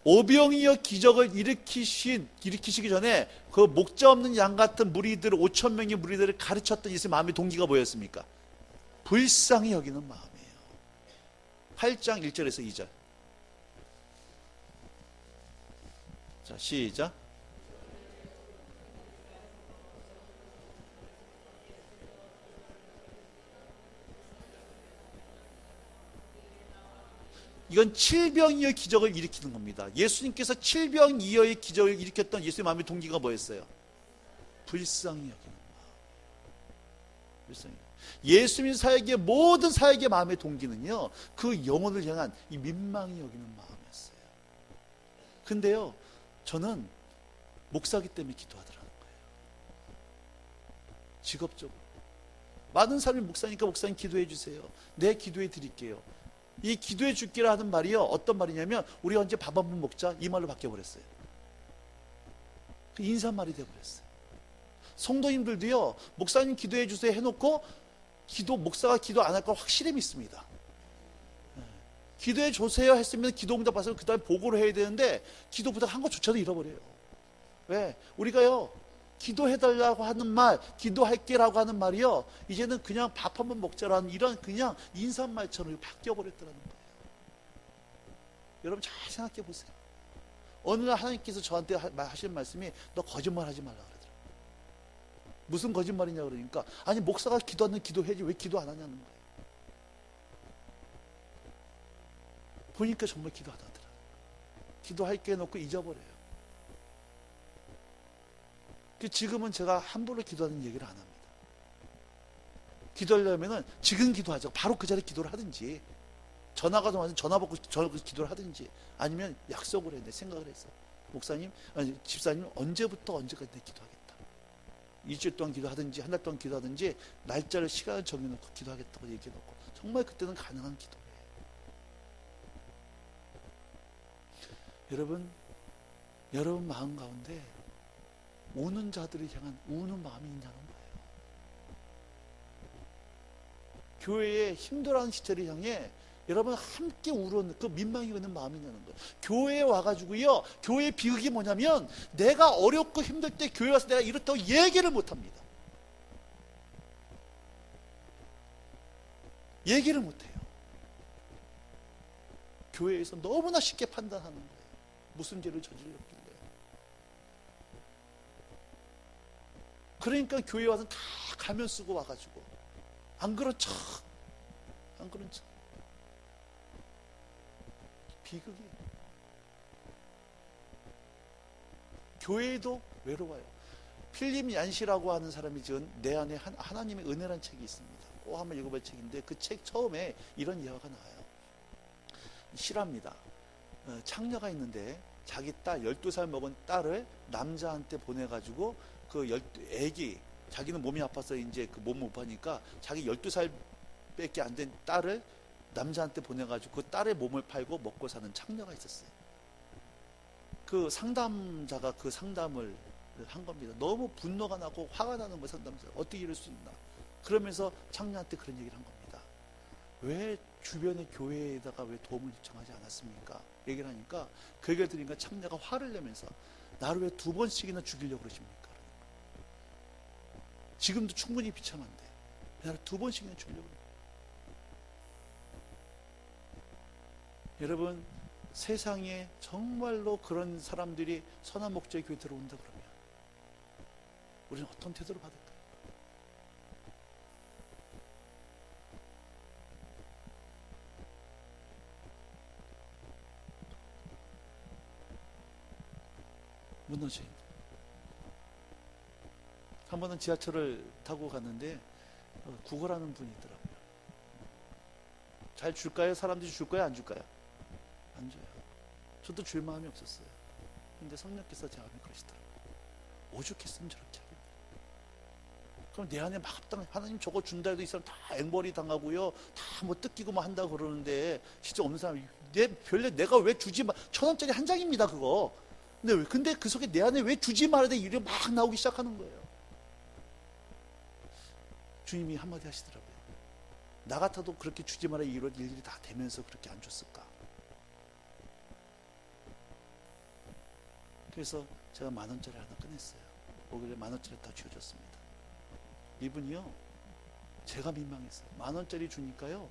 오병이어 기적을 일으키시기 전에 그 목자 없는 양 같은 무리들 5천 명의 무리들을 가르쳤던 예수의 마음의 동기가 뭐였습니까? 불쌍히 여기는 마음이에요. 8장 1절에서 2절. 자, 시작. 이건 칠병이어의 기적을 일으키는 겁니다. 예수님께서 칠병이어의 기적을 일으켰던 예수의 마음의 동기가 뭐였어요? 불쌍히 여기는 마음. 불쌍히. 예수님 사역의 모든 사역의 마음의 동기는요, 그 영혼을 향한 이 민망히 여기는 마음이었어요. 근데요, 저는 목사기 때문에 기도하더라는 거예요. 직업적으로. 많은 사람이 목사니까 목사님 기도해 주세요. 네, 기도해 드릴게요. 이 기도해 줄게라 하는 말이요 어떤 말이냐면 우리 언제 밥 한 번 먹자 이 말로 바뀌어버렸어요. 그 인사말이 돼버렸어요. 성도님들도요, 목사님 기도해 주세요 해놓고 목사가 기도 안 할 걸 확실히 믿습니다. 기도해 주세요 했으면 기도 응답 받아서 그 다음에 보고를 해야 되는데 기도 부탁한 것조차도 잃어버려요. 왜? 우리가요, 기도해달라고 하는 말, 기도할게라고 하는 말이요, 이제는 그냥 밥 한번 먹자라는 이런 그냥 인사말처럼 바뀌어버렸다는 거예요. 여러분 잘 생각해 보세요. 어느 날 하나님께서 저한테 하신 말씀이 너 거짓말 하지 말라 그러더라고요. 무슨 거짓말이냐 그러니까 아니 목사가 기도하는 기도해야지 왜 기도 안 하냐는 거예요. 보니까 정말 기도 안 하더라. 기도할게 해놓고 잊어버려요. 지금은 제가 함부로 기도하는 얘기를 안 합니다. 기도하려면은 지금 기도하죠. 바로 그 자리에 기도를 하든지 전화가 통해서 전화 받고 기도를 하든지 아니면 약속을 해. 내 생각을 해서 목사님, 아니 집사님 언제부터 언제까지 내 기도하겠다. 일주일 동안 기도하든지 한 달 동안 기도하든지 날짜를 시간을 정해놓고 기도하겠다고 얘기해놓고 정말 그때는 가능한 기도예요. 여러분 마음 가운데 우는 자들을 향한 우는 마음이 있냐는 거예요. 교회에 힘들어하는 시체를 향해 여러분 함께 울어는 그 민망히 있는 마음이 있냐는 거예요. 교회에 와가지고요, 교회의 비극이 뭐냐면 내가 어렵고 힘들 때 교회 와서 내가 이렇다고 얘기를 못합니다. 얘기를 못해요. 교회에서 너무나 쉽게 판단하는 거예요. 무슨 죄를 저질렀길래. 그러니까 교회 와서 다 가면 쓰고 와가지고 안 그런 척 비극이에요. 교회도 외로워요. 필립 얀시라고 하는 사람이 지은 내 안에 하나님의 은혜라는 책이 있습니다. 꼭 한번 읽어볼 책인데 그 책 처음에 이런 예화가 나와요. 실화입니다. 창녀가 있는데 자기 딸 12살 먹은 딸을 남자한테 보내가지고 그 애기, 자기는 몸이 아파서 이제 그 몸 못 파니까 자기 12살밖에 안 된 딸을 남자한테 보내가지고 그 딸의 몸을 팔고 먹고 사는 창녀가 있었어요. 그 상담자가 그 상담을 한 겁니다. 너무 분노가 나고 화가 나는 거예요. 상담자가 어떻게 이럴 수 있나. 그러면서 창녀한테 그런 얘기를 한 겁니다. 왜 주변의 교회에다가 왜 도움을 요청하지 않았습니까? 얘기를 하니까 그 얘기를 들으니까 창녀가 화를 내면서 나를 왜 2번씩이나 죽이려고 그러십니까? 지금도 충분히 비참한데 나를 2번씩이나 죽이려고 그래요. 여러분, 세상에 정말로 그런 사람들이 선한 목적의 교회에 들어온다 그러면 우리는 어떤 태도를 받을까요? 무너진. 한 번은 지하철을 타고 갔는데 구걸하는 분이 있더라고요. 잘 줄까요? 사람들이 줄 거야? 안 줄까요? 안 줘요. 저도 줄 마음이 없었어요. 근데 성령께서 제 마음에 그러시더라고요. 오죽했으면 저렇게 하겠냐. 그럼 내 안에 막 합당, 하나님 저거 준다 해도 이 사람 다 앵벌이 당하고요, 다 뭐 뜯기고 뭐 한다고 그러는데 진짜 없는 사람이 내가 왜 주지 마, 1,000원짜리 한 장입니다 그거. 근데 그 속에 내 안에 왜 주지 말아야 돼 일이 막 나오기 시작하는 거예요. 주님이 한마디 하시더라고요. 나 같아도 그렇게 주지 말아야 이런 일들이 다 되면서 그렇게 안 줬을까. 그래서 제가 10,000원짜리 하나 꺼냈어요. 오길래 10,000원짜리 다 쥐어줬습니다. 이분이요, 제가 민망했어요. 10,000원짜리 주니까요,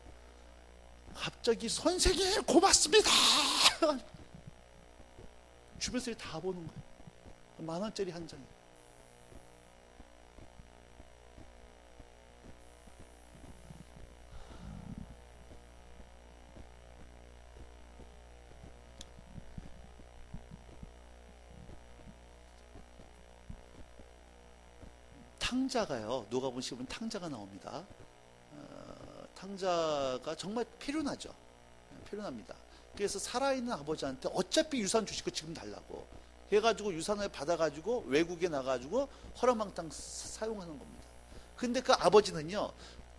갑자기 선생님 고맙습니다. 주변 사람이 다 보는 거예요. 10,000원짜리 한 장이. 탕자가요, 누가 보시면 탕자가 나옵니다. 탕자가 정말 필요하죠. 필요합니다. 그래서 살아있는 아버지한테 어차피 유산 주실 거 지금 달라고 해가지고 유산을 받아가지고 외국에 나가지고 허랑방탕 사용하는 겁니다. 근데 그 아버지는요,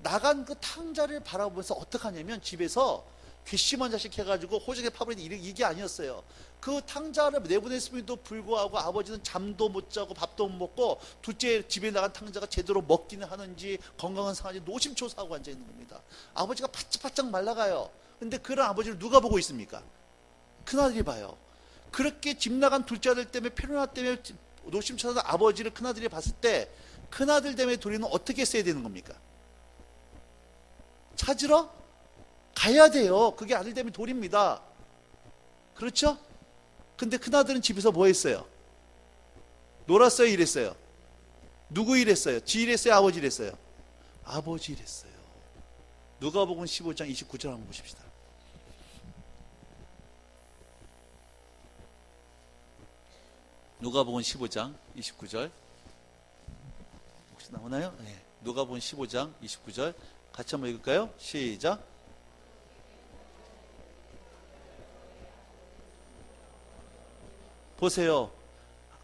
나간 그 탕자를 바라보면서 어떻게 하냐면 집에서 괘씸한 자식 해가지고 호적에 파버린 이게 아니었어요. 그 탕자를 내보냈음에도 불구하고 아버지는 잠도 못 자고 밥도 못 먹고 둘째 집에 나간 탕자가 제대로 먹기는 하는지 건강한 상하지 노심초사하고 앉아있는 겁니다. 아버지가 바짝바짝 말라가요. 근데 그런 아버지를 누가 보고 있습니까? 큰아들이 봐요. 그렇게 집 나간 둘째 아들 때문에 페로나 때문에 노심초사한 아버지를 큰아들이 봤을 때 큰아들 때문에 도리는 어떻게 써야 되는 겁니까? 찾으러 가야 돼요. 그게 아들 때문에 도리입니다. 그렇죠? 근데 큰아들은 집에서 뭐 했어요? 놀았어요? 일했어요? 누구 일했어요? 지 일했어요? 아버지 일했어요? 아버지 일했어요. 누가복음 15장 29절 한번 보십시다. 누가복음 15장 29절 혹시 나오나요? 네. 누가복음 15장 29절 같이 한번 읽을까요? 시작. 보세요.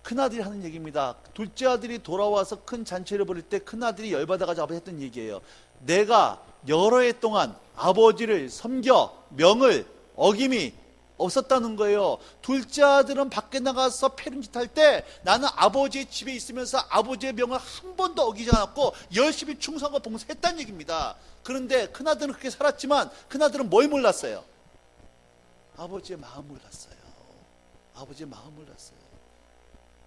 큰아들이 하는 얘기입니다. 둘째 아들이 돌아와서 큰 잔치를 벌일 때 큰아들이 열받아가지고 아버지 했던 얘기예요. 내가 여러 해 동안 아버지를 섬겨 명을 어김이 없었다는 거예요. 둘째 아들은 밖에 나가서 패름짓 할 때 나는 아버지의 집에 있으면서 아버지의 명을 한 번도 어기지 않았고 열심히 충성과 봉사했다는 얘기입니다. 그런데 큰아들은 그렇게 살았지만 큰아들은 뭘 몰랐어요? 아버지의 마음을 몰랐어요. 아버지의 마음을 몰랐어요.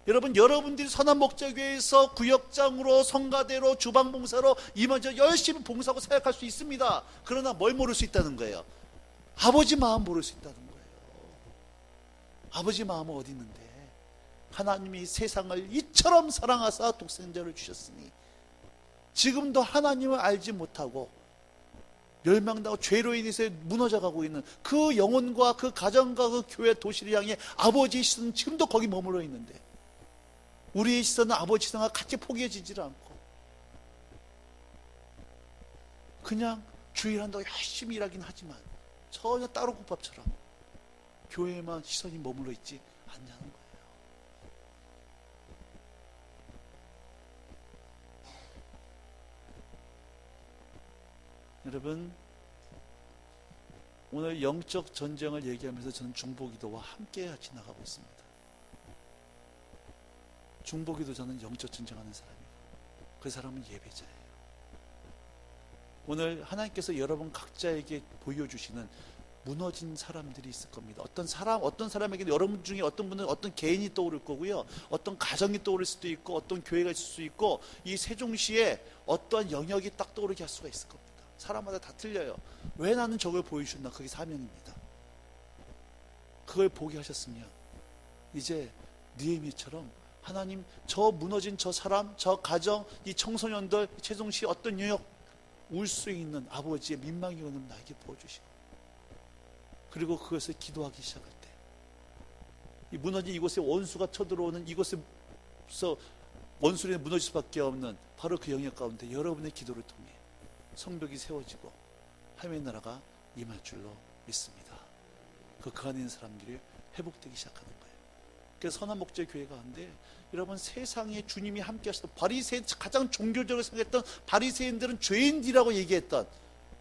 여러분, 여러분들이 선한목자교회에서 구역장으로 성가대로 주방봉사로 임하여 열심히 봉사하고 사역할 수 있습니다. 그러나 뭘 모를 수 있다는 거예요? 아버지 마음 모를 수 있다는 거예요. 아버지 마음은 어디 있는데 하나님이 세상을 이처럼 사랑하사 독생자를 주셨으니 지금도 하나님을 알지 못하고 멸망당하고 죄로 인해서 무너져가고 있는 그 영혼과 그 가정과 그 교회 도시를 향해 아버지의 시선은 지금도 거기 머물러 있는데 우리의 시선은 아버지 시선과 같이 포기해지질 않고 그냥 주일한다고 열심히 일하긴 하지만 전혀 따로 국밥처럼 교회에만 시선이 머물러 있지 않냐는 거예요. 여러분, 오늘 영적 전쟁을 얘기하면서 저는 중보기도와 함께 같이 나가고 있습니다. 중보기도 저는 영적 전쟁하는 사람이고 그 사람은 예배자예요. 오늘 하나님께서 여러분 각자에게 보여주시는 무너진 사람들이 있을 겁니다. 어떤 사람에게는 여러분 중에 어떤 분은 어떤 개인이 떠오를 거고요. 어떤 가정이 떠오를 수도 있고 어떤 교회가 있을 수 있고 이 세종시에 어떠한 영역이 딱 떠오르게 할 수가 있을 겁니다. 사람마다 다 틀려요. 왜 나는 저걸 보여주셨나? 그게 사명입니다. 그걸 보게 하셨으면 이제 느헤미야처럼 하나님 저 무너진 저 사람, 저 가정, 이 청소년들, 세종시 어떤 영역 울 수 있는 아버지의 민망이 오는 나에게 보여주시고 그리고 그것을 기도하기 시작할 때 이 무너진 이곳에 원수가 쳐들어오는 이곳에서 원수에 무너질 수밖에 없는 바로 그 영역 가운데 여러분의 기도를 통해 성벽이 세워지고 하나님의 나라가 임할 줄로 믿습니다. 그 안에 있는 사람들이 회복되기 시작하는 거예요. 그래서 선한 목재 교회 가운데 여러분 세상에 주님이 함께 하셨던 바리새인 가장 종교적으로 생각했던 바리새인들은 죄인들이라고 얘기했던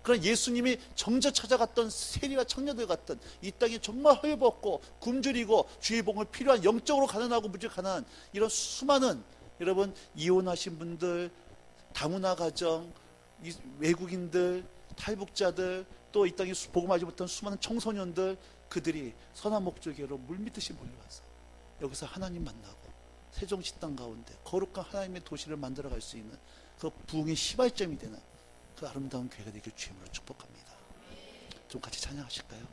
그런 예수님이 정저 찾아갔던 세리와 청년들 같던 이 땅에 정말 헐벗고 굶주리고 주의 복음을 필요한 영적으로 가난하고 무지 가난한 이런 수많은 여러분 이혼하신 분들 다문화 가정 외국인들 탈북자들 또 이 땅에 복음하지 못한 수많은 청소년들 그들이 선한 목적으로 물밀듯이 몰려와서 여기서 하나님 만나고 세종시 땅 가운데 거룩한 하나님의 도시를 만들어갈 수 있는 그 부흥의 시발점이 되는 그 아름다운 교회가 되길 주님으로 축복합니다. 좀 같이 찬양하실까요?